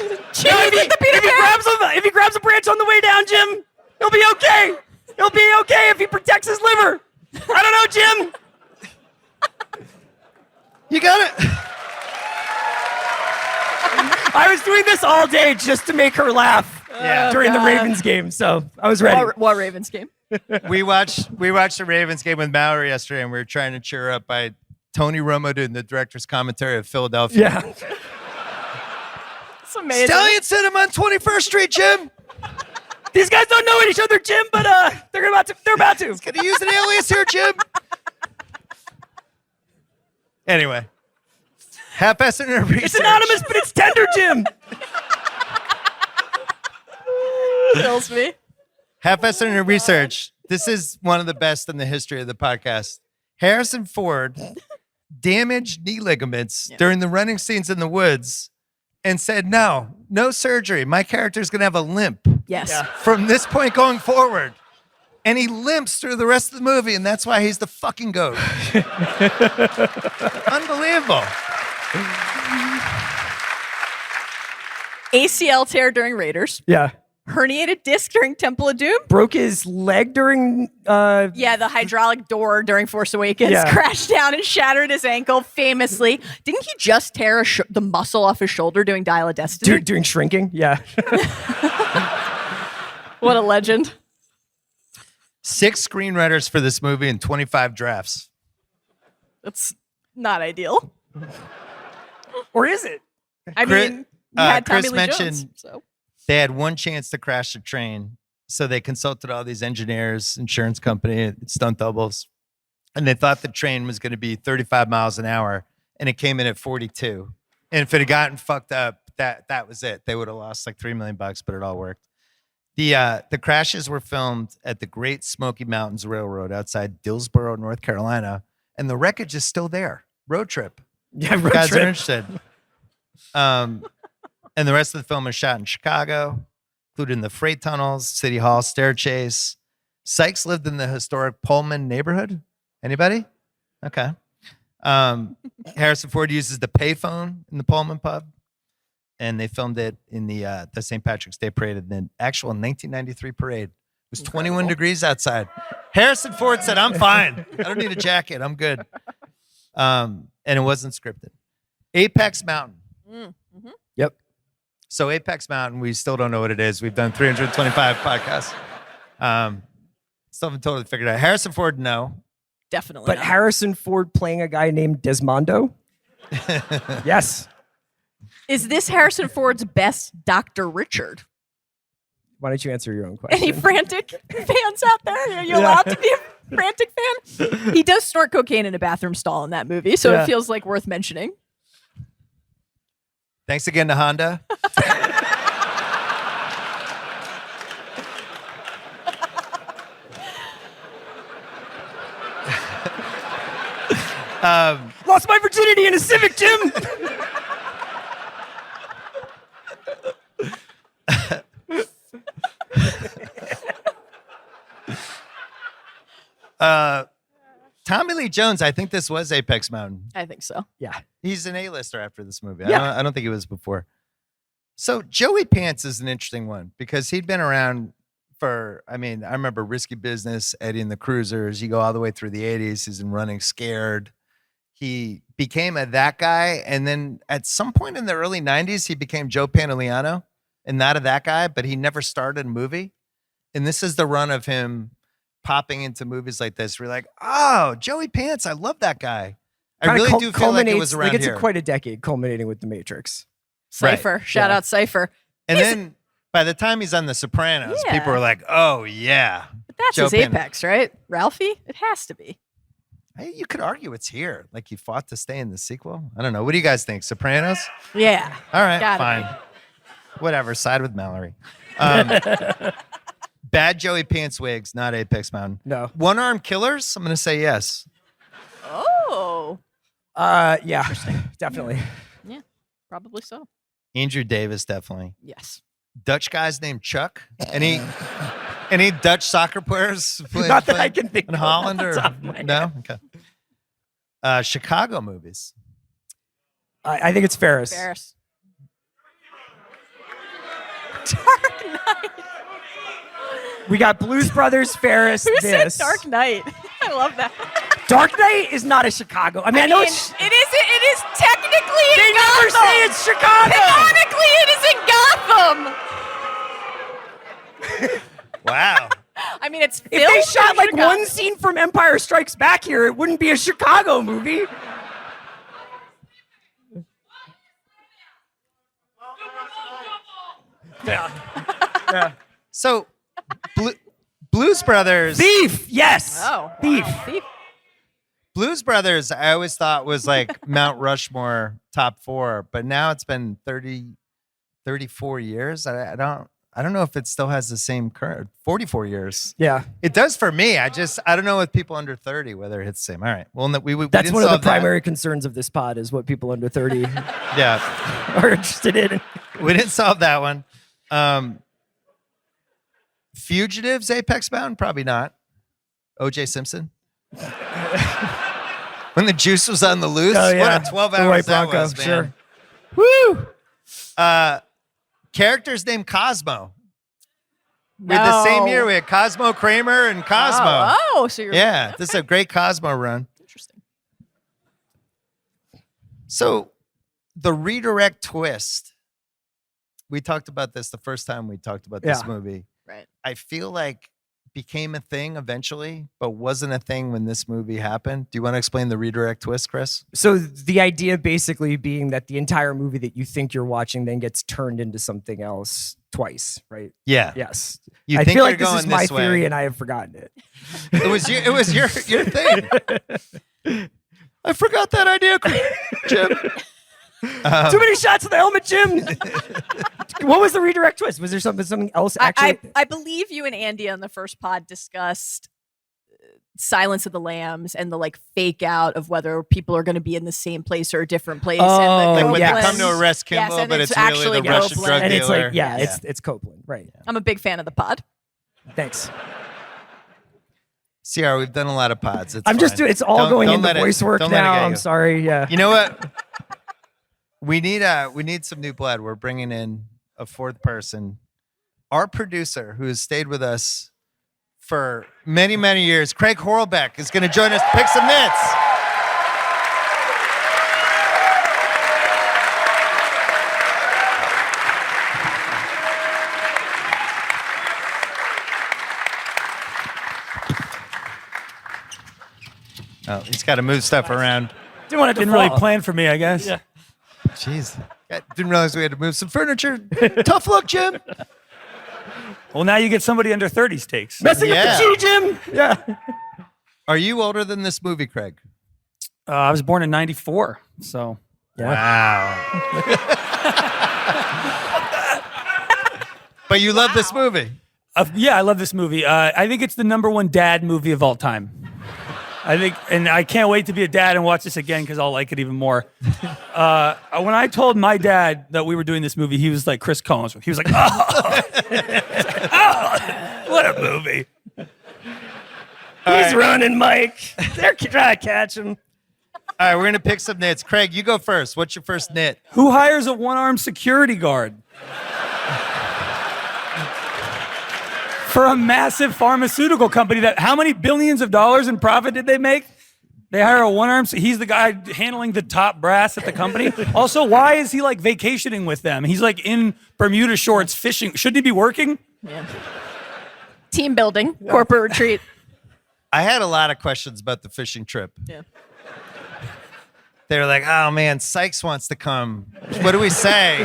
If he grabs a branch on the way down, Jim, he'll be okay. He'll be okay if he protects his liver. I don't know, Jim. You got it. I was doing this all day just to make her laugh during the God. Ravens game, so I was ready. What Ravens game? We watched the Ravens game with Mallory yesterday, and we were trying to cheer up by Tony Romo doing the director's commentary of Philadelphia. Yeah. It's amazing. Stallion sent him on 21st Street, Jim. These guys don't know each other, Jim, but they're about to. Can you use an alias here, Jim? Anyway, half-assed in her research. It's anonymous, but it's tender, Jim. Kills me. Half-assed in her research. This is one of the best in the history of the podcast. Harrison Ford damaged knee ligaments during the running scenes in the woods and said, no surgery. My character's going to have a limp Yes. from this point going forward. And he limps through the rest of the movie, and that's why he's the fucking GOAT. Unbelievable. ACL tear during Raiders. Yeah. Herniated disc during Temple of Doom. Broke his leg during. Yeah, the hydraulic door during Force Awakens Yeah. crashed down and shattered his ankle famously. Didn't he just tear the muscle off his shoulder doing Dial of Destiny? Doing shrinking. Yeah. What a legend. 6 screenwriters for this movie and 25 drafts. That's not ideal. Or is it? I Chris- mean, you had Tommy Chris Lee mentioned- Jones. So. They had one chance to crash the train, so they consulted all these engineers, insurance company, stunt doubles, and they thought the train was going to be 35 miles an hour, and it came in at 42. And if it had gotten fucked up, that was it. They would have lost like $3 million, but it all worked. The crashes were filmed at the Great Smoky Mountains Railroad outside Dillsboro, North Carolina, and the wreckage is still there. Road trip. Yeah, If you guys are interested. And the rest of the film is shot in Chicago, including the freight tunnels, City Hall stair chase. Sykes lived in the historic Pullman neighborhood. Anybody? Okay. Harrison Ford uses the payphone in the Pullman pub, and they filmed it in the St. Patrick's Day parade in the actual 1993 parade. It was 21 degrees outside. Harrison Ford said, "I'm fine. I don't need a jacket. I'm good." And it wasn't scripted. Apex Mountain. Mm-hmm. Yep. So Apex Mountain, we still don't know what it is. We've done 325 podcasts. Still haven't totally figured it out. Harrison Ford, no. Definitely. But not. Harrison Ford playing a guy named Desmondo? Yes. Is this Harrison Ford's best Dr. Richard? Why don't you answer your own question? Any frantic fans out there? Are you allowed to be a frantic fan? He does snort cocaine in a bathroom stall in that movie, so it feels like worth mentioning. Thanks again to Honda. Lost my virginity in a Civic, Jim. Tommy Lee Jones, I think this was Apex Mountain. I think so. Yeah. He's an A-lister after this movie. Yeah. I don't think he was before. So Joey Pants is an interesting one because he'd been around for, I remember Risky Business, Eddie and the Cruisers. You go all the way through the 80s. He's in Running Scared. He became that guy. And then at some point in the early 90s, he became Joe Pantoliano and not a that guy, but he never started a movie. And this is the run of him popping into movies like this. We're like, oh, Joey Pants, I love that guy. I Kinda really do feel like it was around like it's here. quite a decade culminating with The Matrix. Cypher. Right. Shout out Cypher. And then by the time he's on The Sopranos, Yeah. people are like, oh, yeah. But that's Joe his Pan- apex, right? Ralphie? It has to be. Hey, you could argue it's here. Like he fought to stay in the sequel. I don't know. What do you guys think? Sopranos? Yeah. All right, Gotta fine. Whatever. Side with Mallory. Bad Joey Pants wigs, not Apex Mountain. No. One-armed killers? I'm going to say yes. Oh. Yeah, definitely. Yeah, probably so. Andrew Davis, definitely. Yes. Dutch guys named Chuck. Any Dutch soccer players? Not that I can think in of Holland off the or top of my head. no? Okay. Chicago movies. I think it's Ferris. Ferris. Dark Knight. We got Blues Brothers, Ferris, Who this. said Dark Knight? I love that. Dark Knight is not a Chicago. I know it's... it is technically They in never Gotham. say it's Chicago. Canonically, it is in Gotham. Wow. I mean, it's If they filmed shot in like Chicago. one scene from Empire Strikes Back here, it wouldn't be a Chicago movie. Yeah. So, Blues Brothers. Thief, yes. Oh, Thief. wow. Thief. Blues Brothers, I always thought was like Mount Rushmore top 4, but now it's been 34 years. I don't know if it still has the same current 44 years. Yeah. It does for me. I don't know with people under 30 whether it hits the same. All right. Well, we That's didn't one of the solve that. primary concerns of this pod is what people under 30 Yeah. are interested in. We didn't solve that one. Fugitives, Apex Bound? Probably not. O.J. Simpson? When the juice was on the loose? Oh, yeah. What a 12 The hours White that Bronco, was, man. sure. Woo! Characters named Cosmo. We had the same year. We had Cosmo Kramer and Cosmo. Oh, so you're Yeah, this is a great Cosmo run. interesting. So the redirect twist. We talked about this the first time we talked about this Yeah. movie. Right. I feel like became a thing eventually, but wasn't a thing when this movie happened. Do you want to explain the redirect twist, Chris? So the idea basically being that the entire movie that you think you're watching then gets turned into something else twice, right? Yeah. Yes. You I think feel you're like this is going my this way. theory and I have forgotten it. It was your thing. I forgot that idea, Jim. Too many shots of the helmet, Jim. What was the redirect twist? Was there something else actually? I believe you and Andy on the first pod discussed Silence of the Lambs and the like fake out of whether people are going to be in the same place or a different place. Oh, and Like the when yes. they come Copeland. to arrest Yes, Kimball, and but it's it's really actually the Russian Copeland. drug and dealer. it's like, yeah, it's Copeland, right? I'm a big fan of the pod. Thanks. CR, we've done a lot of pods. I'm just doing. It's all Don't- going don't into let it- voice work don't let it now. get I'm you. sorry. Yeah. You know what? We need some new blood. We're bringing in a fourth person. Our producer, who has stayed with us for many, many years, Craig Horlbeck, is going to join us to pick some nits. Oh, he's got to move stuff around. Didn't really plan for me, I guess. Yeah. Jeez. I didn't realize we had to move some furniture. Tough luck, Jim. Well, now you get somebody under 30's takes. Messing up the G, Jim. Yeah. Are you older than this movie, Craig? I was born in 94, so. Wow. But you love this movie. Yeah, I love this movie. I think it's the #1 dad movie of all time. I think, and I can't wait to be a dad and watch this again because I'll like it even more. When I told my dad that we were doing this movie, he was like Chris Combs. He was like, oh, what a movie. He's running, Mike. They're trying to catch him. All right, we're going to pick some nits. Craig, you go first. What's your first nit? Who hires a one-armed security guard? For a massive pharmaceutical company that, how many billions of dollars in profit did they make? They hire a one-armed, he's the guy handling the top brass at the company. Also, why is he like vacationing with them? He's like in Bermuda shorts fishing. Shouldn't he be working? Yeah. Team building, corporate retreat. I had a lot of questions about the fishing trip. Yeah. They were like, oh man, Sykes wants to come. What do we say?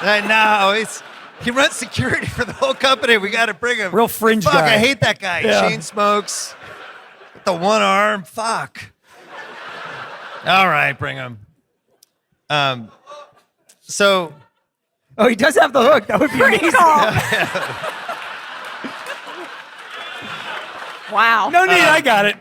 No, he runs security for the whole company. We got to bring him. Real fringe Fuck, guy. I hate that guy. Yeah. Chain smokes. With the one arm. Fuck. All right, bring him. So. Oh, he does have the hook. That would be amazing. Wow. No need, I got it.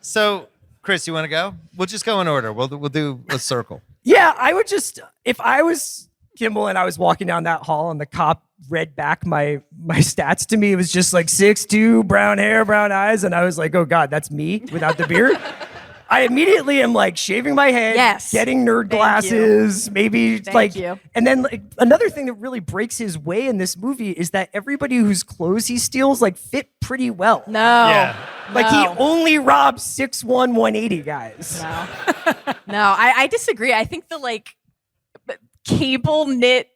So, Chris, you want to go? We'll just go in order. We'll do a circle. Yeah, I would just, if I was Kimball and I was walking down that hall and the cop read back my stats to me, it was just like 6'2", brown hair, brown eyes, and I was like, oh God, that's me without the beard. I immediately am like shaving my head, Yes. getting nerd Thank glasses, maybe Thank like, you. and then like, another thing that really breaks his way in this movie is that everybody whose clothes he steals like fit pretty well. No. Yeah. Like No. he only robs 6'1", 180 guys. No. No, I disagree. I think the like cable knit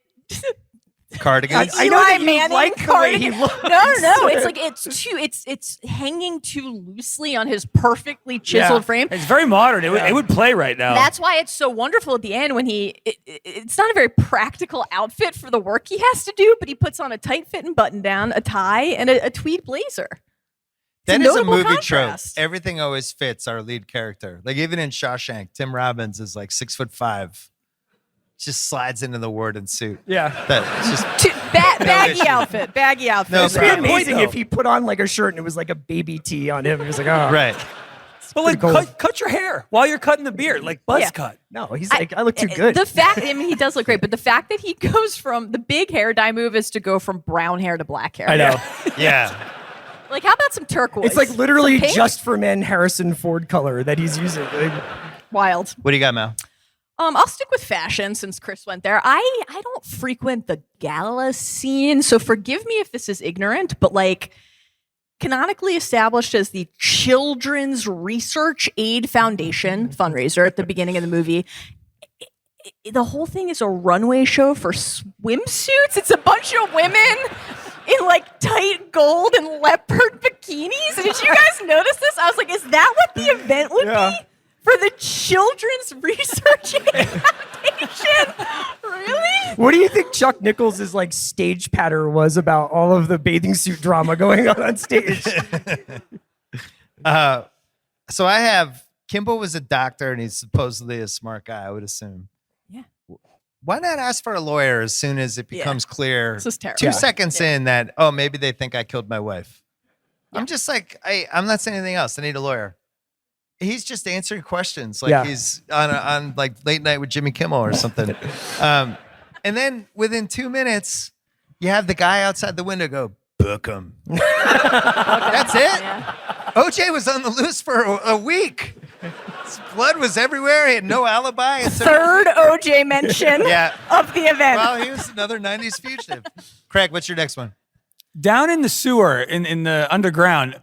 Cardigans. I know that you Manning like the way he cardigan. looks. No. It's like it's hanging too loosely on his perfectly chiseled frame. It's very modern. It would play right now. That's why it's so wonderful at the end when it's not a very practical outfit for the work he has to do, but he puts on a tight fitting button down, a tie, and a tweed blazer. That is a notable movie contrast. trope. Everything always fits our lead character. Like even in Shawshank, Tim Robbins is like 6'5". Just slides into the Warden suit. Yeah. That's just Baggy issue. outfit. Baggy outfit. No It'd be problem. amazing Point, if he put on like a shirt and it was like a baby tee on him. He was like, oh. right. But like, pretty cool. cut your hair while you're cutting the beard, like buzz Yeah. cut. No, he's like, I look too good. The fact, I mean, he does look great, but the fact that he goes from the big hair dye move is to go from brown hair to black hair. I know. Yeah. Like, how about some turquoise? It's like literally Some pink? just for men Harrison Ford color that he's using. Like, wild. What do you got, Mal? I'll stick with fashion since Chris went there. I don't frequent the gala scene, so forgive me if this is ignorant, but like canonically established as the Children's Research Aid Foundation fundraiser at the beginning of the movie, the whole thing is a runway show for swimsuits. It's a bunch of women in like tight gold and leopard bikinis. Did you guys notice this? I was like, is that what the event would be? For the Children's Research Aid Foundation? Really? what do you think Chuck Nichols' like stage patter was about all of the bathing suit drama going on stage? So I have Kimball was a doctor and he's supposedly a smart guy, I would assume. Yeah. Why not ask for a lawyer as soon as it becomes clear This is terrible. 2 Yeah. seconds in that, oh, maybe they think I killed my wife? I'm just like, I'm not saying anything else. I need a lawyer. He's just answering questions like he's on like Late Night with Jimmy Kimmel or something. And then within 2 minutes, you have the guy outside the window go, book him. That's it. Yeah. OJ was on the loose for a week. His blood was everywhere. He had no alibi. And so, Third OJ mention yeah. of the event. Well, he was another 90s fugitive. Craig, what's your next one? Down in the sewer, in the underground,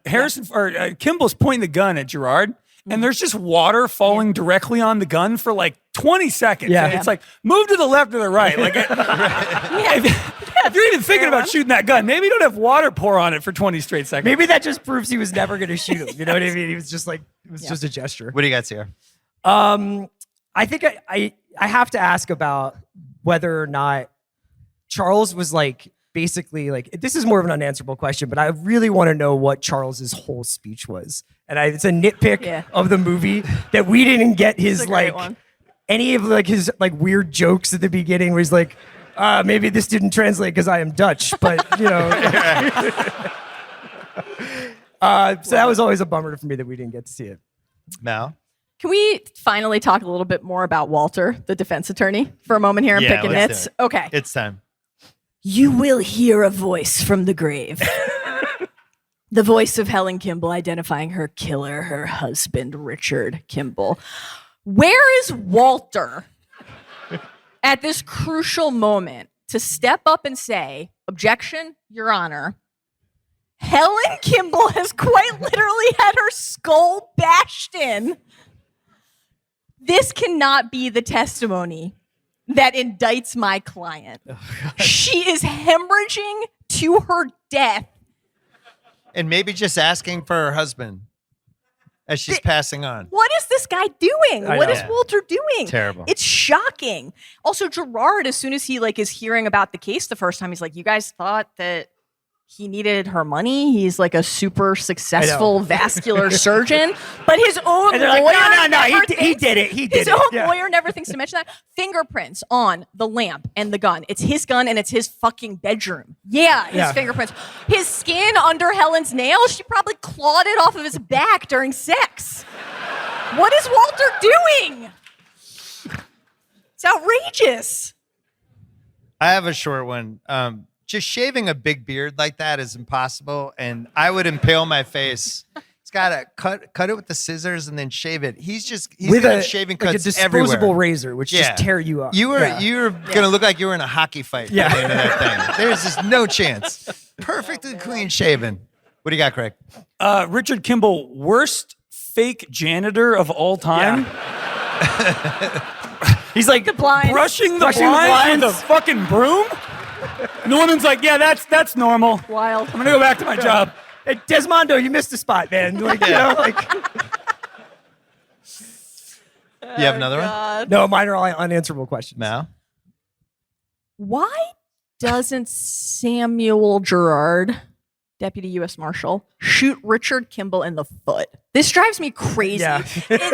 Kimball's pointing the gun at Gerard, and there's just water falling directly on the gun for like 20 seconds. Yeah. And it's like, move to the left or the right. Like, If you're even thinking about shooting that gun, maybe don't have water pour on it for 20 straight seconds. Maybe that just proves he was never going to shoot him. You know what I mean? He was just like, it was just a gesture. What do you got, Sierra? I think I have to ask about whether or not Charles was like, basically like, this is more of an unanswerable question, but I really want to know what Charles's whole speech was. And it's a nitpick of the movie that we didn't get his like any of like his like weird jokes at the beginning where he's like, maybe this didn't translate because I am Dutch, but you know. So that was always a bummer for me that we didn't get to see it. Mal? Can we finally talk a little bit more about Walter, the defense attorney, for a moment here and pick a nits? Okay. It's time. You will hear a voice from the grave. The voice of Helen Kimball identifying her killer, her husband, Richard Kimball. Where is Walter at this crucial moment to step up and say, objection, Your Honor, Helen Kimball has quite literally had her skull bashed in. This cannot be the testimony that indicts my client. She is hemorrhaging to her death. And maybe just asking for her husband as she's passing on. What is this guy doing? What is Walter doing? Terrible. It's shocking. Also, Gerard, as soon as he like is hearing about the case the first time, he's like, you guys thought that he needed her money? He's like a super successful vascular surgeon, but his own lawyer he did it. His own lawyer never thinks to mention that. Fingerprints on the lamp and the gun. It's his gun and it's his fucking bedroom. Yeah, his fingerprints. His skin under Helen's nails, she probably clawed it off of his back during sex. What is Walter doing? It's outrageous. I have a short one. Just shaving a big beard like that is impossible, and I would impale my face. He's got to cut it with the scissors and then shave it. He's got shaving cuts like a disposable everywhere. razor, which just tear you up. You were gonna look like you were in a hockey fight. Yeah, at the end of that thing. There's just no chance. Perfectly clean shaven. What do you got, Craig? Richard Kimball, worst fake janitor of all time. Yeah. He's like brushing the blinds with a fucking broom. Norman's like, yeah, that's normal. Wild. I'm gonna go back to my job. Hey, Desmondo, you missed a spot, man. Like, you know, like. You have another one? No, mine are all unanswerable questions. Mal? Why doesn't Samuel Gerard, Deputy U.S. Marshal, shoot Richard Kimball in the foot? This drives me crazy. Yeah.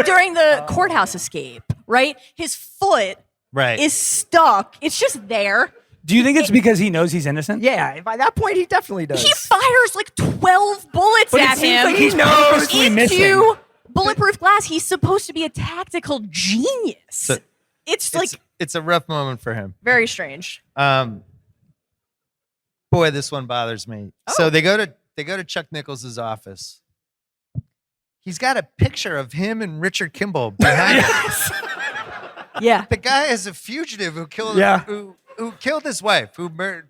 During the courthouse escape, right? His foot is stuck. It's just there. Do you think it's because he knows he's innocent? Yeah, by that point, he definitely does. He fires like 12 bullets at him. Like he's purposely missing. Bulletproof glass. He's supposed to be a tactical genius. So it's a rough moment for him. Very strange. Boy, this one bothers me. Oh. So they go to Chuck Nichols's office. He's got a picture of him and Richard Kimball behind him. Yeah. The guy is a fugitive who killed who killed his wife, who murdered.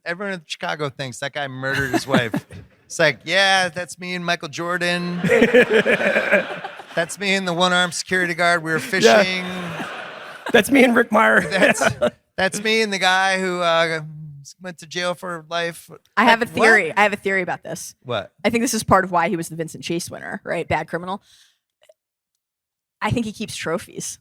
Everyone in Chicago thinks that guy murdered his wife. It's like, yeah, that's me and Michael Jordan. That's me and the one-armed security guard. We were fishing. Yeah. That's me and Rick Meyer. That's me and the guy who went to jail for life. I have a theory. I have a theory about this. What? I think this is part of why he was the Vincent Chase winner, right? Bad criminal. I think he keeps trophies.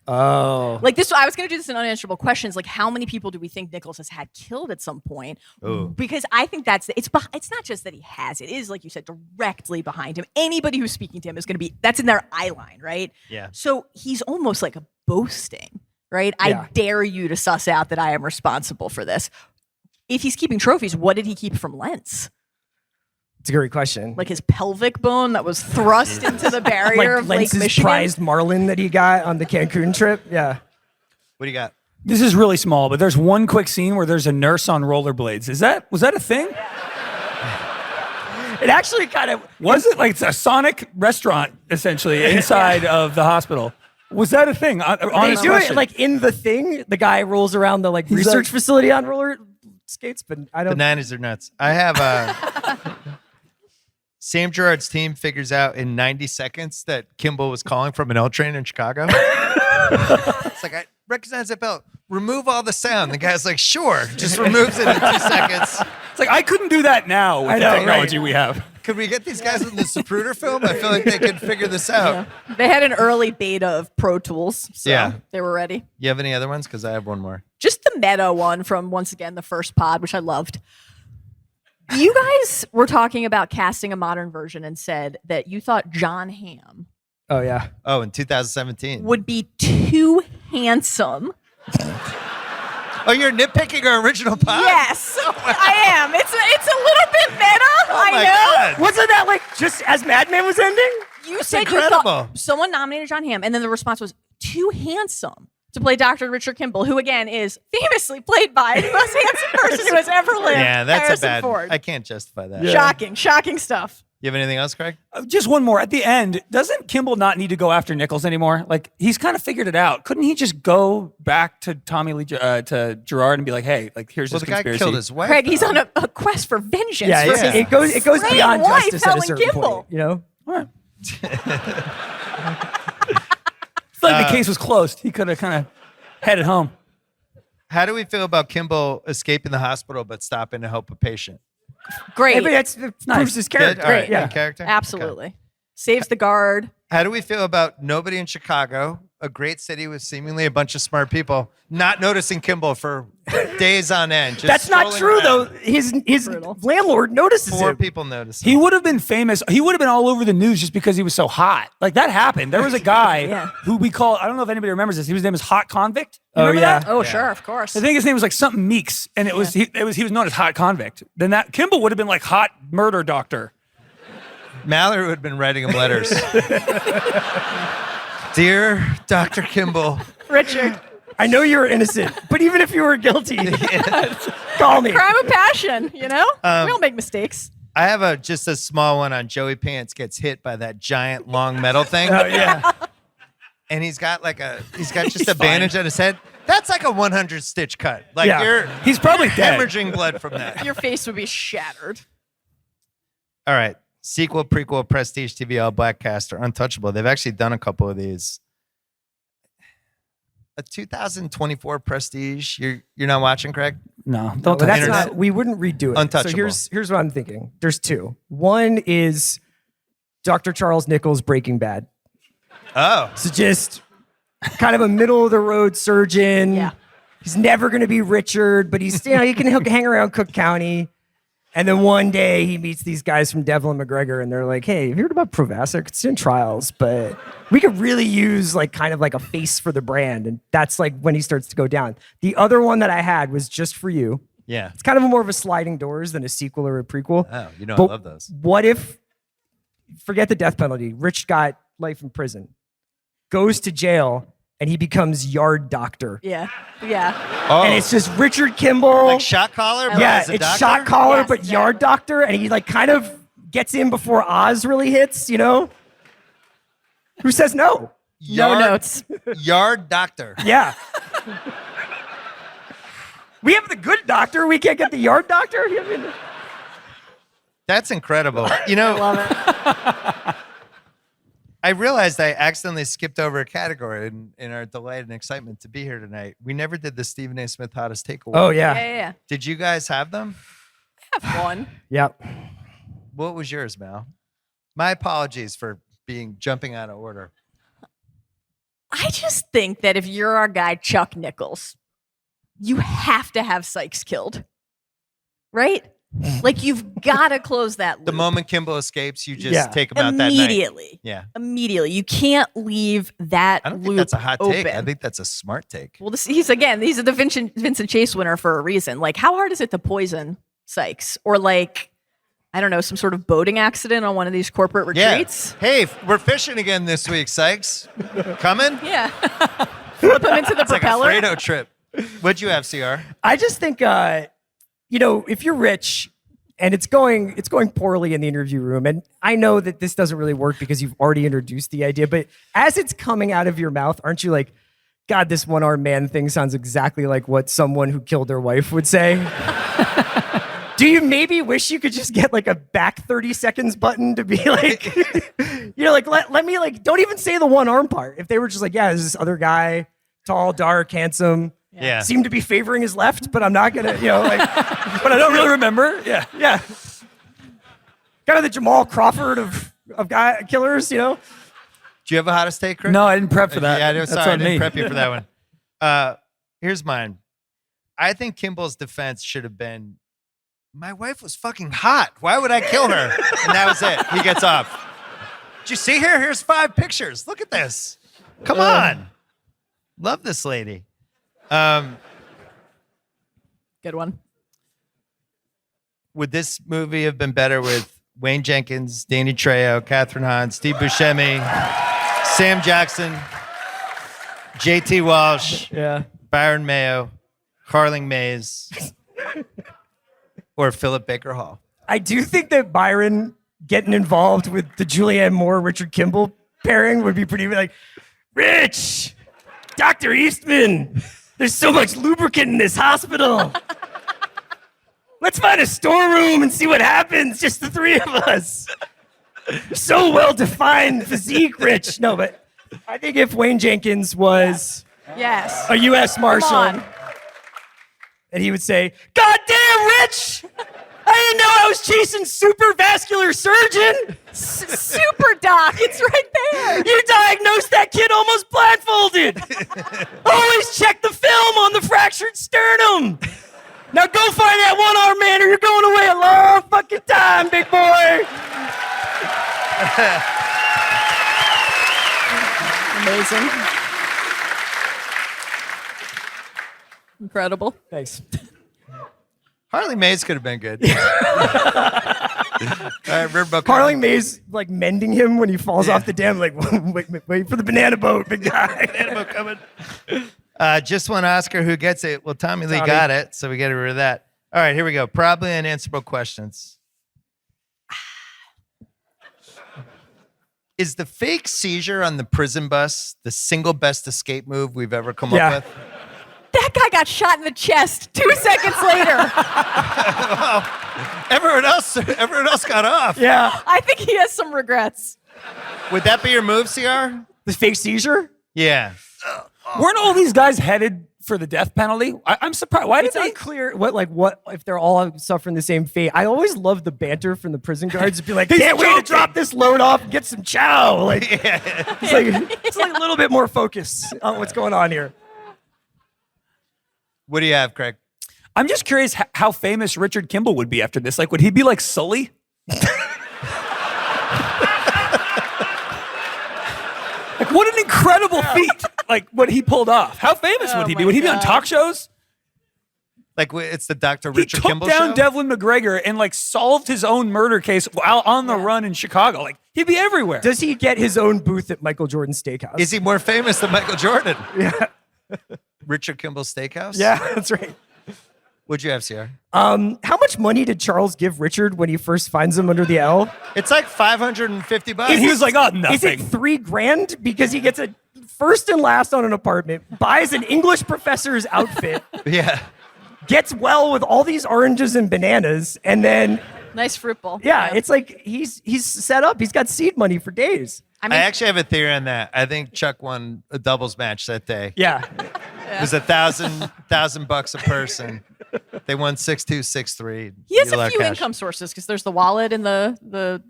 Oh. Like this, I was going to do this in unanswerable questions. Like, how many people do we think Nichols has had killed at some point? Ooh. Because I think it's not just that he has. It is, like you said, directly behind him. Anybody who's speaking to him is going to be, that's in their eye line, right? Yeah. So he's almost like a boasting, right? Yeah. I dare you to suss out that I am responsible for this. If he's keeping trophies, what did he keep from Lentz? It's a great question. Like his pelvic bone that was thrust into the barrier of Lake Michigan? Prized marlin that he got on the Cancun trip. Yeah. What do you got? This is really small, but there's one quick scene where there's a nurse on rollerblades. Was that a thing? It actually kind of was. It like it's a Sonic restaurant essentially inside of the hospital. Was that a thing? They do it like in the thing. The guy rolls around the research facility on roller skates, but I don't. The 90s are nuts. I have Sam Gerard's team figures out in 90 seconds that Kimball was calling from an L train in Chicago. It's like, I recognize that belt. Remove all the sound. The guy's like, sure. Just removes it in 2 seconds. It's like, I couldn't do that now with I the know, technology we have. Could we get these guys in the Zapruder film? I feel like they could figure this out. Yeah. They had an early beta of Pro Tools, so Yeah. they were ready. You have any other ones? Because I have one more. Just the meta one from, once again, the first pod, which I loved. You guys were talking about casting a modern version and said that you thought John Hamm Oh yeah. Oh, in 2017. would be too handsome. Oh, you're nitpicking our original pod? Yes, I am. It's a little bit meta. Oh my I know. God. Wasn't that like just as Mad Men was ending? You said you incredible. thought someone nominated John Hamm, and then the response was too handsome to play Dr. Richard Kimball, who again is famously played by the most handsome person who has ever lived. Yeah, that's Harrison a bad. Ford. I can't justify that. Yeah. Shocking stuff. You have anything else, Craig? Just one more. At the end, doesn't Kimball not need to go after Nichols anymore? Like, he's kind of figured it out. Couldn't he just go back to Tommy Lee, to Gerard and be like, hey, like, here's Well, this the guy conspiracy. killed his wife. Craig, he's though. on a quest for vengeance. Yeah, for yeah. his It goes great beyond wife, justice at a Helen certain Kimball. point. You know. All right. I feel like the case was closed. He could have kind of headed home. How do we feel about Kimball escaping the hospital but stopping to help a patient? Great. Hey, but that's proves his Good? character. All right. Yeah. Good character? Absolutely. Okay. Saves the guard. How do we feel about nobody in Chicago, a great city with seemingly a bunch of smart people, not noticing Kimball for days on end? Just That's not strolling true around? though. His Brutal. landlord notices 4 him. people noticed. He would have been famous. He would have been all over the news just because he was so hot. Like, that happened. There was a guy Yeah. who we call, I don't know if anybody remembers this. His name is Hot Convict. You Oh, remember yeah. that? Oh, Yeah. sure, of course. I think his name was like something Meeks, and he was known as Hot Convict. Then that Kimball would have been like Hot Murder Doctor. Mallory would have been writing him letters. Dear Dr. Kimball, Richard. I know you're innocent, but even if you were guilty, call me. Crime of passion, you know? Um, we all make mistakes. I have just a small one on Joey Pants gets hit by that giant long metal thing. Oh yeah. And he's got just a bandage on his head. That's like a 100 stitch cut. Like you're He's probably dead. hemorrhaging blood from that. Your face would be shattered. All right. Sequel, prequel, prestige TV, all black cast, or untouchable. They've actually done a couple of these. A 2024 prestige. You're not watching, Craig? No, Well, don't. that's Internet. not. We wouldn't redo it. Untouchable. So here's what I'm thinking. There's 2. One is Dr. Charles Nichols' Breaking Bad. Oh. So just kind of a middle of the road surgeon. Yeah. He's never going to be Richard, but he can hang around Cook County. And then one day he meets these guys from Devlin McGregor, and they're like, "Hey, have you heard about Provasic? It's in trials, but we could really use like kind of like a face for the brand." And that's like when he starts to go down. The other one that I had was Just for You. Yeah. It's kind of more of a sliding doors than a sequel or a prequel. Oh, you know But I love those. What if, forget the death penalty, Rich got life in prison, goes to jail, and he becomes yard doctor. Yeah. Yeah. Oh. And it's just Richard Kimball. like shot caller, but yeah, as a it's doctor? shot caller, Yes, but exactly. yard doctor, and he like kind of gets in before Oz really hits, you know? Who says no? No notes. Yard doctor. Yeah. We have the good doctor. We can't get the yard doctor. I mean, That's incredible. You know, Love it. I realized I accidentally skipped over a category in our delight and excitement to be here tonight. We never did the Stephen A. Smith Hottest Take Award. oh Yeah, yeah. yeah, yeah. Did you guys have them? I have one. Yep. What was yours, Mal? My apologies for jumping out of order. I just think that if you're our guy, Chuck Nichols, you have to have Sykes killed. Right? Like, you've got to close that loop. The moment Kimball escapes, you just Yeah. take him out that night. Immediately. Yeah. Immediately. You can't leave that I don't loop think that's a hot take. open. I think that's a smart take. Well, he's the Vincent Chase winner for a reason. Like, how hard is it to poison Sykes? Or like, I don't know, some sort of boating accident on one of these corporate Yeah. retreats? Hey, we're fishing again this week, Sykes. Coming? Yeah. Flip him into the It's like a propeller. Fredo trip. What'd you have, CR? I just think if you're rich and it's going poorly in the interview room, and I know that this doesn't really work because you've already introduced the idea, but as it's coming out of your mouth, aren't you like, God, this one-armed man thing sounds exactly like what someone who killed their wife would say? Do you maybe wish you could just get like a back 30 seconds button to be like, like let me like, don't even say the one arm part. If they were just like, yeah, there's this other guy tall, dark, handsome. Yeah. Seemed to be favoring his left, but I'm not gonna, But I don't really remember. Yeah. yeah. Kind of the Jamal Crawford of guy killers, Do you have a hottest take, Chris? No, I didn't prep for that. Yeah, That's sorry, I on didn't me. prep you for that one. Here's mine. I think Kimball's defense should have been, my wife was fucking hot. Why would I kill her? And that was it. He gets off. Did you see her? Here's 5 pictures. Look at this. Come on. Love this lady. Good one. Would this movie have been better with Wayne Jenkins, Danny Trejo, Catherine Hahn, Steve Buscemi, Sam Jackson, JT Walsh, Yeah. Byron Mayo, Carling Mays, or Philip Baker Hall? I do think that Byron getting involved with the Julianne Moore Richard Kimball pairing would be pretty like, Rich, Dr. Eastman, there's so much lubricant in this hospital. Let's find a storeroom and see what happens, just the 3 of us. So well-defined physique, Rich. No, but I think if Wayne Jenkins was Yes. a U.S. Marshal, on. and he would say, God damn, Rich! I didn't know I was chasing super vascular surgeon. Super doc. It's right there. You diagnosed that kid almost blindfolded. Always check the film on the fractured sternum. Now go find that one-armed man or you're going away a long fucking time, big boy. Amazing. Incredible. Thanks. Harley Mays could have been good. All right, Riverboat. Carling Mays like mending him when he falls off the dam, like wait for the banana boat, big guy. Banana boat coming. Just one Oscar. Who gets it? Well, Tommy Lee Tommy. got it, so we got rid of that. All right, here we go. Probably unanswerable questions. Is the fake seizure on the prison bus the single best escape move we've ever come Yeah. up with? That guy got shot in the chest 2 seconds later. Everyone else got off. Yeah. I think he has some regrets. Would that be your move, CR? The fake seizure? Yeah. Weren't all these guys headed for the death penalty? I'm surprised. Why did It's they? unclear what if they're all suffering the same fate. I always love the banter from the prison guards to be like, can't wait to drop this load off and get some chow. Like, it's like a little bit more focus on what's going on here. What do you have, Craig? I'm just curious how famous Richard Kimball would be after this. Like, would he be like Sully? Like, what an incredible feat! Like, what he pulled off. How famous would he be? my Would he be on God. talk shows? Like it's the Dr. He Richard took Kimball down show? Devlin McGregor and like solved his own murder case while on the run in Chicago. Like, he'd be everywhere. Does he get his own booth at Michael Jordan's Steakhouse? Is he more famous than Michael Jordan? Yeah. Richard Kimball Steakhouse? Yeah, that's right. What'd you have, Sierra? How much money did Charles give Richard when he first finds him under the L? It's like $550. And he was like, oh, Is it nothing. $3,000 because he gets a first and last on an apartment, buys an English professor's outfit, Yeah. gets well with all these oranges and bananas, and then Nice fruit bowl. it's like he's set up. He's got seed money for days. I I mean, actually have a theory on that. I think Chuck won a doubles match that day. Yeah. It was $1,000 a person. They won 6-2, 6-3. he has Get lot a of few cash. income sources because there's the wallet and the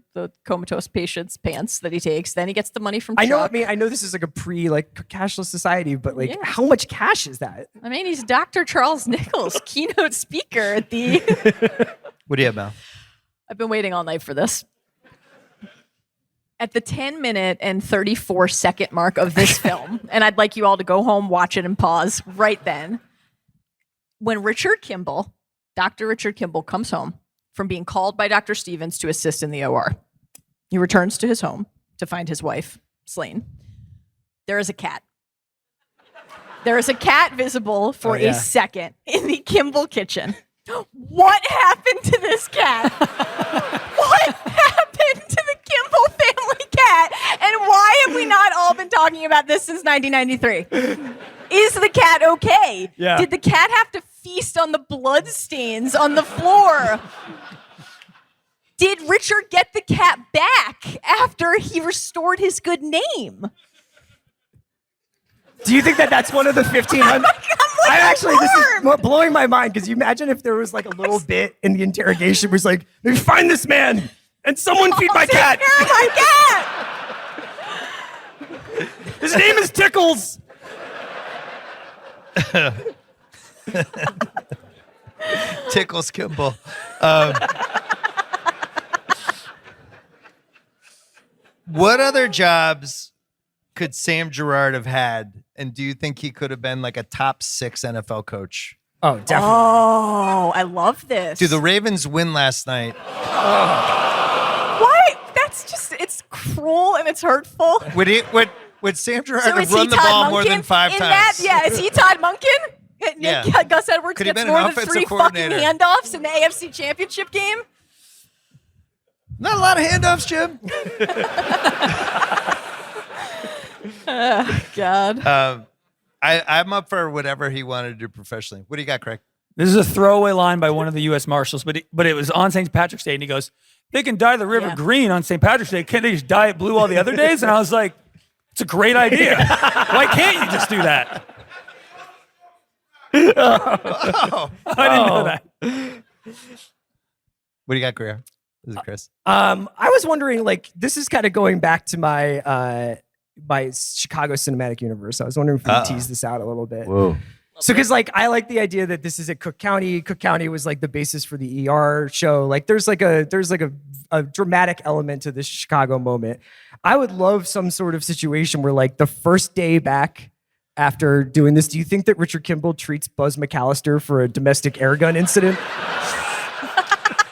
comatose patient's pants that he takes. Then he gets the money from I know. Chuck. I know this is like a cashless society, but like, Yeah. how much cash is that? I mean, he's Dr. Charles Nichols, keynote speaker at the. What do you have, Mel? I've been waiting all night for this. At the 10-minute and 34-second mark of this film, and I'd like you all to go home, watch it, and pause right then. When Richard Kimball, Dr. Richard Kimball, comes home from being called by Dr. Stevens to assist in the OR, he returns to his home to find his wife slain. There is a cat. There is a cat visible for a second in the Kimball kitchen. What happened to this cat? What happened to the Kimball family cat? And why have we not all been talking about this since 1993? Is the cat okay? Yeah. Did the cat have to feast on the blood stains on the floor? Did Richard get the cat back after he restored his good name? Do you think that that's one of the 1,500? I actually, this is blowing my mind because you imagine if there was like a little bit in the interrogation where it's like, "Maybe find this man and someone feed my cat." Take care of my cat. His name is Tickles. Tickles Kimball. What other jobs could Sam Gerard have had? And do you think he could have been like a top 6 NFL coach? Oh, definitely. Oh, I love this. Do the Ravens win last night? What? That's just, it's cruel and it's hurtful. Would Sam Gerard So have is he run the Todd ball Monken more than 5 in times? That? Yeah, is he Todd Monken? Yeah. Gus Edwards Could he gets been an more than offensive 3 fucking coordinator? handoffs in the AFC Championship game? Not a lot of handoffs, Jim. God. I'm up for whatever he wanted to do professionally. What do you got, Craig? This is a throwaway line by one of the U.S. Marshals, but it was on St. Patrick's Day, and he goes, "They can dye the river Yeah. green on St. Patrick's Day. Can't they just dye it blue all the other days?" And I was like, "It's a great idea. Why can't you just do that?" Oh. I didn't know that. What do you got, Greer? This is Chris. I was wondering, like, this is kind of going back to my my Chicago cinematic universe. I was wondering if we could tease this out a little bit. Whoa. So, because like I like the idea that this is at Cook County. Cook County was like the basis for the ER show. Like, there's like a dramatic element to this Chicago moment. I would love some sort of situation where, like, the first day back after doing this, do you think that Richard Kimball treats Buzz McAllister for a domestic air gun incident?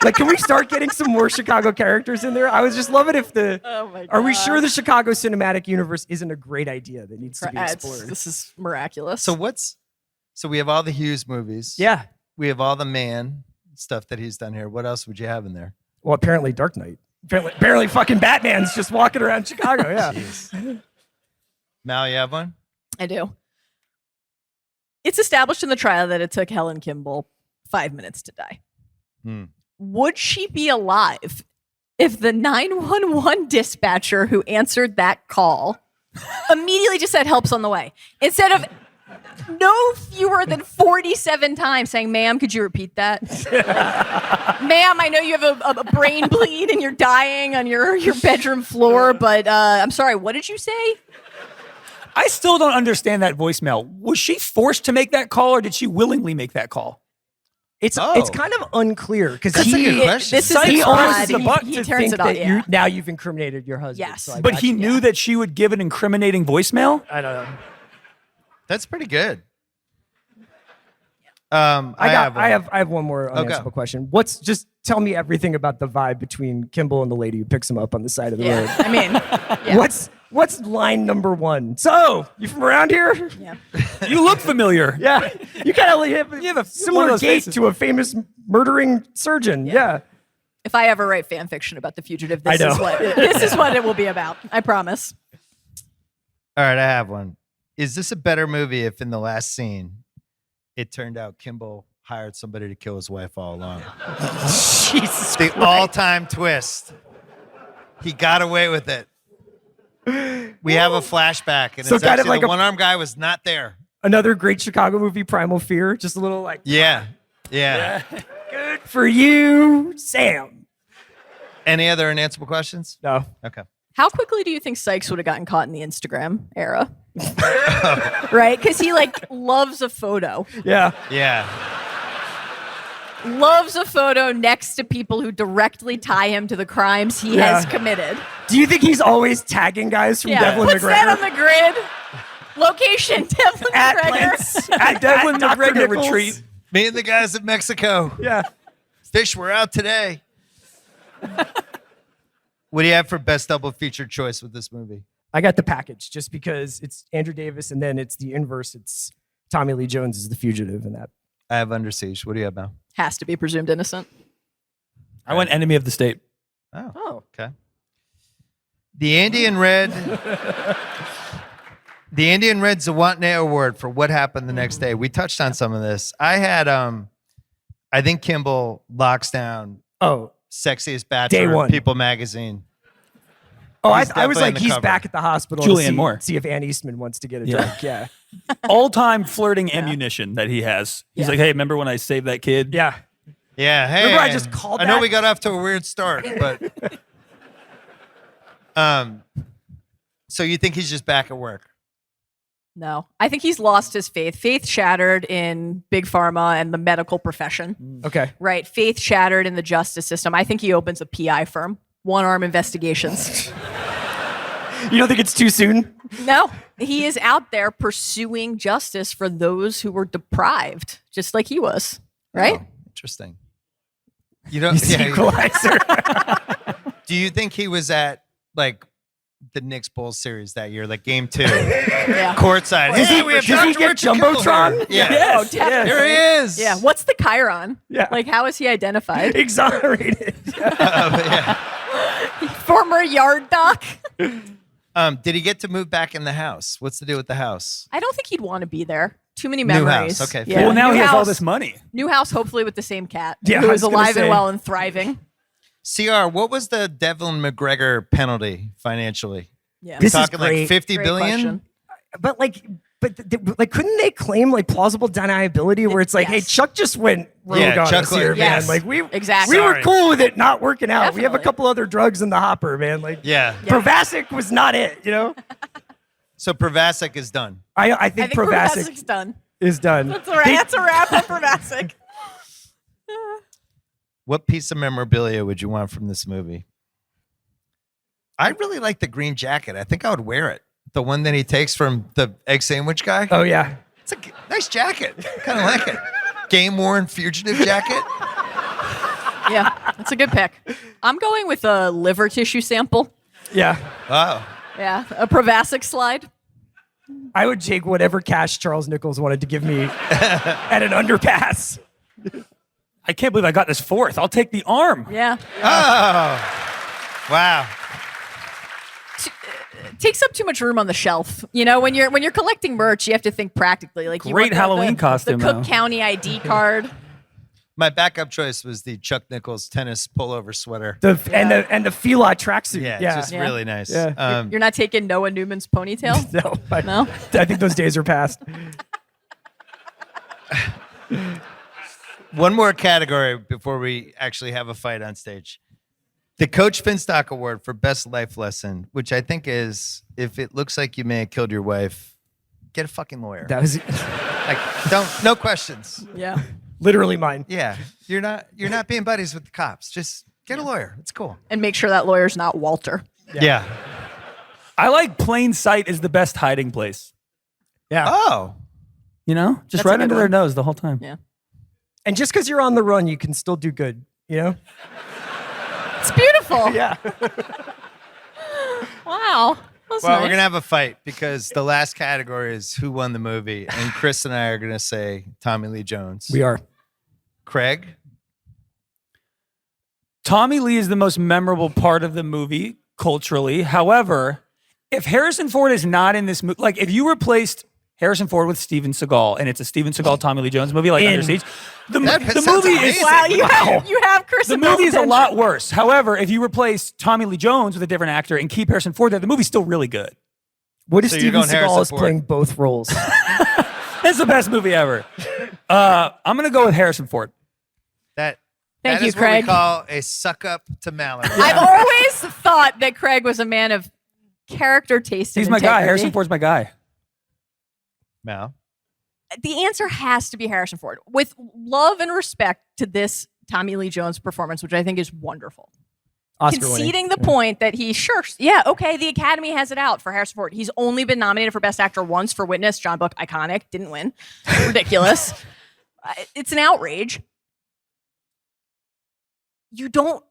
Like, can we start getting some more Chicago characters in there? I was just loving if the. Oh my God. Are we sure the Chicago cinematic universe isn't a great idea that needs to be explored? This is miraculous. So we have all the Hughes movies. Yeah. We have all the Man stuff that he's done here. What else would you have in there? Well, apparently Dark Knight. Apparently fucking Batman's just walking around Chicago. Yeah. Jeez. Mal, you have one? I do. It's established in the trial that it took Helen Kimball 5 minutes to die. Would she be alive if the 911 dispatcher who answered that call immediately just said help's on the way? Instead of no fewer than 47 times saying, "Ma'am, could you repeat that?" "Ma'am, I know you have a brain bleed and you're dying on your bedroom floor, but I'm sorry, what did you say?" I still don't understand that voicemail. Was she forced to make that call, or did she willingly make that call? It's kind of unclear because That's a good question. This is he the almost odd. is the butt He to turns think it on. that Yeah. now you've incriminated your husband. Yes. So I But got he you. knew that she would give an incriminating voicemail? I don't know. That's pretty good. I have one more unanswerable question. Just tell me everything about the vibe between Kimball and the lady who picks him up on the side of the road. Yeah. I mean, yeah. What's line number 1? So, you from around here? Yeah. You look familiar. Yeah. You kind of have You have a one similar of those gait faces. to a famous murdering surgeon. Yeah. If I ever write fan fiction about the fugitive, I know. this is what it will be about. I promise. All right, I have one. Is this a better movie if in the last scene it turned out Kimball hired somebody to kill his wife all along? Jesus The Christ. all-time twist. He got away with it. We have a flashback, and So it's kind of actually like the a- one-armed guy was not there. Another great Chicago movie, Primal Fear. Just a little like, Yeah. good for you, Sam. Any other unanswerable questions? No. Okay. How quickly do you think Sykes would have gotten caught in the Instagram era? Right? Because he loves a photo. Yeah. Yeah. Loves a photo next to people who directly tie him to the crimes he has committed. Do you think he's always tagging guys from Devlin puts McGregor? that on the grid. Location, Devlin At McGregor. Plants. At Devlin Dr. McGregor Nichols. retreat. Me and the guys at Mexico. Yeah. Fish were out today. What do you have for best double feature choice with this movie? I got the package just because it's Andrew Davis and then it's the inverse. It's Tommy Lee Jones is the fugitive in that. I have Under Siege. What do you have now? Has to be presumed innocent. I went Enemy of the State. Oh, okay. The Indian Red Zawantne Award for what happened the next day. We touched on some of this. I had I think Kimball locks down Oh, Sexiest Day Bachelor one. People magazine. Oh, I He's was definitely like, in the he's cover. back at the hospital. Julianne to see, Moore. See if Ann Eastman wants to get a Yeah. drink. Yeah. All-time flirting ammunition that he has. He's Yeah. like, hey, remember when I saved that kid? Yeah. Yeah. Hey, Remember I just called I know that? we got off to a weird start, but so you think he's just back at work? No, I think he's lost his faith. Faith shattered in big pharma and the medical profession. Okay. Right. Faith shattered in the justice system. I think he opens a PI firm, One Arm Investigations. You don't think it's too soon? No, he is out there pursuing justice for those who were deprived, just like he was. Right. Oh, interesting. You don't. He's the equalizer. Do you think he was at like the Knicks Bulls series that year, like Game 2, Yeah. courtside? Does he- we have does he Dr. get Richard Kimball Jumbotron? here. Yeah. Yes, definitely. Here he is. Yeah. What's the Chiron? Yeah. Like, how is he identified? Exonerated. Yeah. Former yard doc. Did he get to move back in the house? What's the deal with the house? I don't think he'd want to be there. Too many New memories. house, okay, Yeah. Well, now New he has all house. this money. New house, hopefully with the same cat. Yeah, who I is was gonna alive and say. well and thriving. CR, what was the Devlin McGregor penalty financially? Yeah. This is Talking like great. 50 Great billion? question. But like, couldn't they claim like plausible deniability where it's like, hey, Yes. Chuck just went rogue Yeah, on Chuck us here, went- man. Yes. Like we Exactly. we were Sorry. cool with it not working out. We have a Definitely. couple other drugs in the hopper, man. Like Yeah. Provasic was not it, you know? So Provasic is done. I think Provasic Provasic's done. is done. That's a wrap on Provasic. What piece of memorabilia would you want from this movie? I really like the green jacket. I think I would wear it. The one that he takes from the egg sandwich guy. Oh yeah. It's a nice jacket. Kind of like it. Game worn fugitive jacket. Yeah, that's a good pick. I'm going with a liver tissue sample. Yeah. Oh. Yeah, a Provasic slide. I would take whatever cash Charles Nichols wanted to give me at an underpass. I can't believe I got this fourth. I'll take the arm. Yeah. Oh. Wow. Takes up too much room on the shelf. You know, when you're collecting merch, you have to think practically. Like you Great want Halloween costume, the Cook though. County ID card. My backup choice was the Chuck Nichols tennis pullover sweater. And the Fila tracksuit. Yeah, Yeah. just really nice. Yeah. You're not taking Noah Newman's ponytail. No, No? I think those days are past. One more category before we actually have a fight on stage. The Coach Finstock Award for Best Life Lesson, which I think is, if it looks like you may have killed your wife, get a fucking lawyer. That was No questions. Yeah. literally mine. Yeah, you're not being buddies with the cops. Just get a lawyer. It's cool. And make sure that lawyer's not Walter. Yeah. I like plain sight is the best hiding place. Yeah. Oh. You know? Just That's a right good under their one. nose the whole time. Yeah. And just because you're on the run, you can still do good, you know? It's beautiful. Yeah. Wow. That's Well, nice. we're gonna have a fight because the last category is who won the movie, and Chris and I are gonna say Tommy Lee Jones. We are. Craig. Tommy Lee is the most memorable part of the movie culturally. However, if Harrison Ford is not in this movie, like if you replaced Harrison Ford with Steven Seagal and it's a Steven Seagal Tommy Lee Jones movie like Under Siege, the That movie sounds is amazing. Wow, you have Chris. the movie is a lot worse. However, if you replace Tommy Lee Jones with a different actor and keep Harrison Ford there, the movie's still really good. What if So you're Steven going Harrison Seagal is Ford. playing both roles? It's the best movie ever. I'm gonna go with Harrison Ford. That Thank that you, is what we Craig. call a suck up to Mallory. I've always thought that Craig was a man of character, taste, and He's my guy. integrity. Harrison Ford's my guy. Mal. The answer has to be Harrison Ford. With love and respect to this Tommy Lee Jones performance, which I think is wonderful. Oscar winning. Conceding the point that the Academy has it out for Harrison Ford. He's only been nominated for Best Actor once for Witness. John Book, iconic, didn't win. Ridiculous. It's an outrage. You don't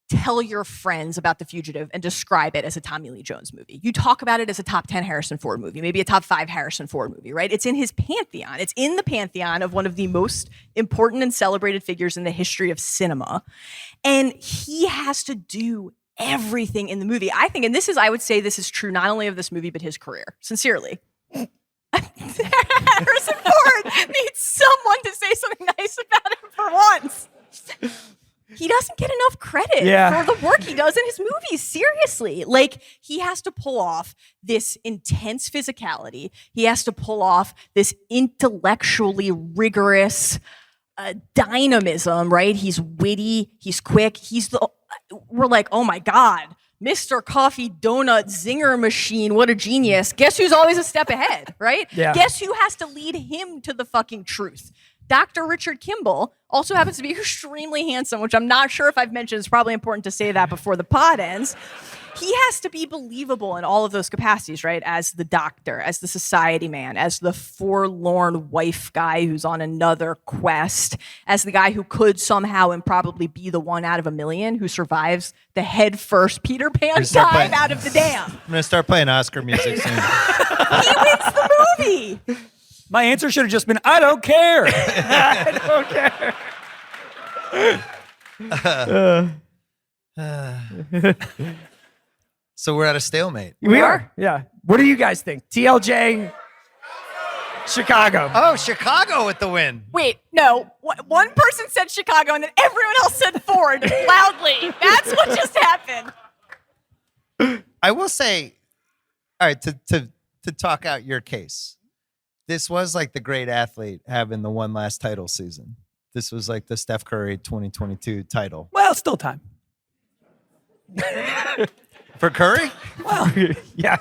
tell your friends about The Fugitive and describe it as a Tommy Lee Jones movie. You talk about it as a top 10 Harrison Ford movie, maybe a top 5 Harrison Ford movie, right? It's in his pantheon. It's in the pantheon of one of the most important and celebrated figures in the history of cinema. And he has to do everything in the movie. I think, and I would say this is true not only of this movie, but his career. Sincerely. Harrison Ford needs someone to say something nice about him for once. he doesn't get enough credit for the work he does in his movies. Seriously. Like, he has to pull off this intense physicality. He has to pull off this intellectually rigorous dynamism, right? He's witty. He's quick. We're like, oh my God, Mr. Coffee Donut Zinger Machine. What a genius. Guess who's always a step ahead, right? Yeah. Guess who has to lead him to the fucking truth? Dr. Richard Kimball also happens to be extremely handsome, which I'm not sure if I've mentioned. It's probably important to say that before the pod ends. He has to be believable in all of those capacities, right? As the doctor, as the society man, as the forlorn wife guy who's on another quest, as the guy who could somehow and probably be the one out of a million who survives the head first Peter Pan dive out of the dam. I'm going to start playing Oscar music soon. He wins the movie. My answer should have just been, I don't care. I don't care. So we're at a stalemate. We are. Yeah. What do you guys think? TLJ, Chicago. Oh, Chicago with the win. Wait, no. One person said Chicago and then everyone else said Ford loudly. That's what just happened. I will say, all right, to talk out your case, this was like the great athlete having the one last title season. This was like the Steph Curry 2022 title. Well, still time. For Curry? Well, yeah.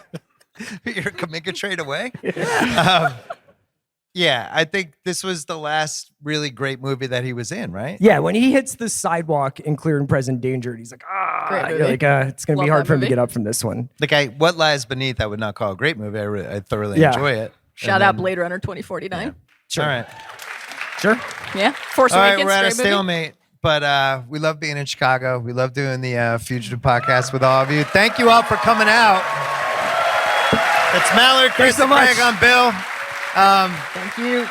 You're going to make a trade away? Yeah, I think this was the last really great movie that he was in, right? Yeah, when he hits the sidewalk in Clear and Present Danger, he's like, you're like, it's going to be hard for him to get up from this one. Like, What Lies Beneath, I would not call a great movie. I thoroughly enjoy it. Shout out Blade Runner 2049. Yeah. Sure. All right. Sure. Yeah. Force All Awakens. right, we're at a great movie. stalemate. But we love being in Chicago. We love doing the Fugitive podcast with all of you. Thank you all for coming out. It's Mallory, Chris, so and much. Craig on Bill. Thank you.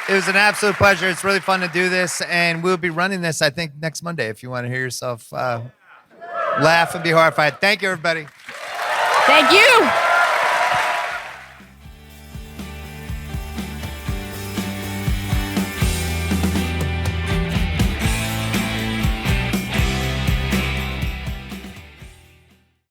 It was an absolute pleasure. It's really fun to do this. And we'll be running this, I think, next Monday if you want to hear yourself laugh and be horrified. Thank you, everybody. Thank you.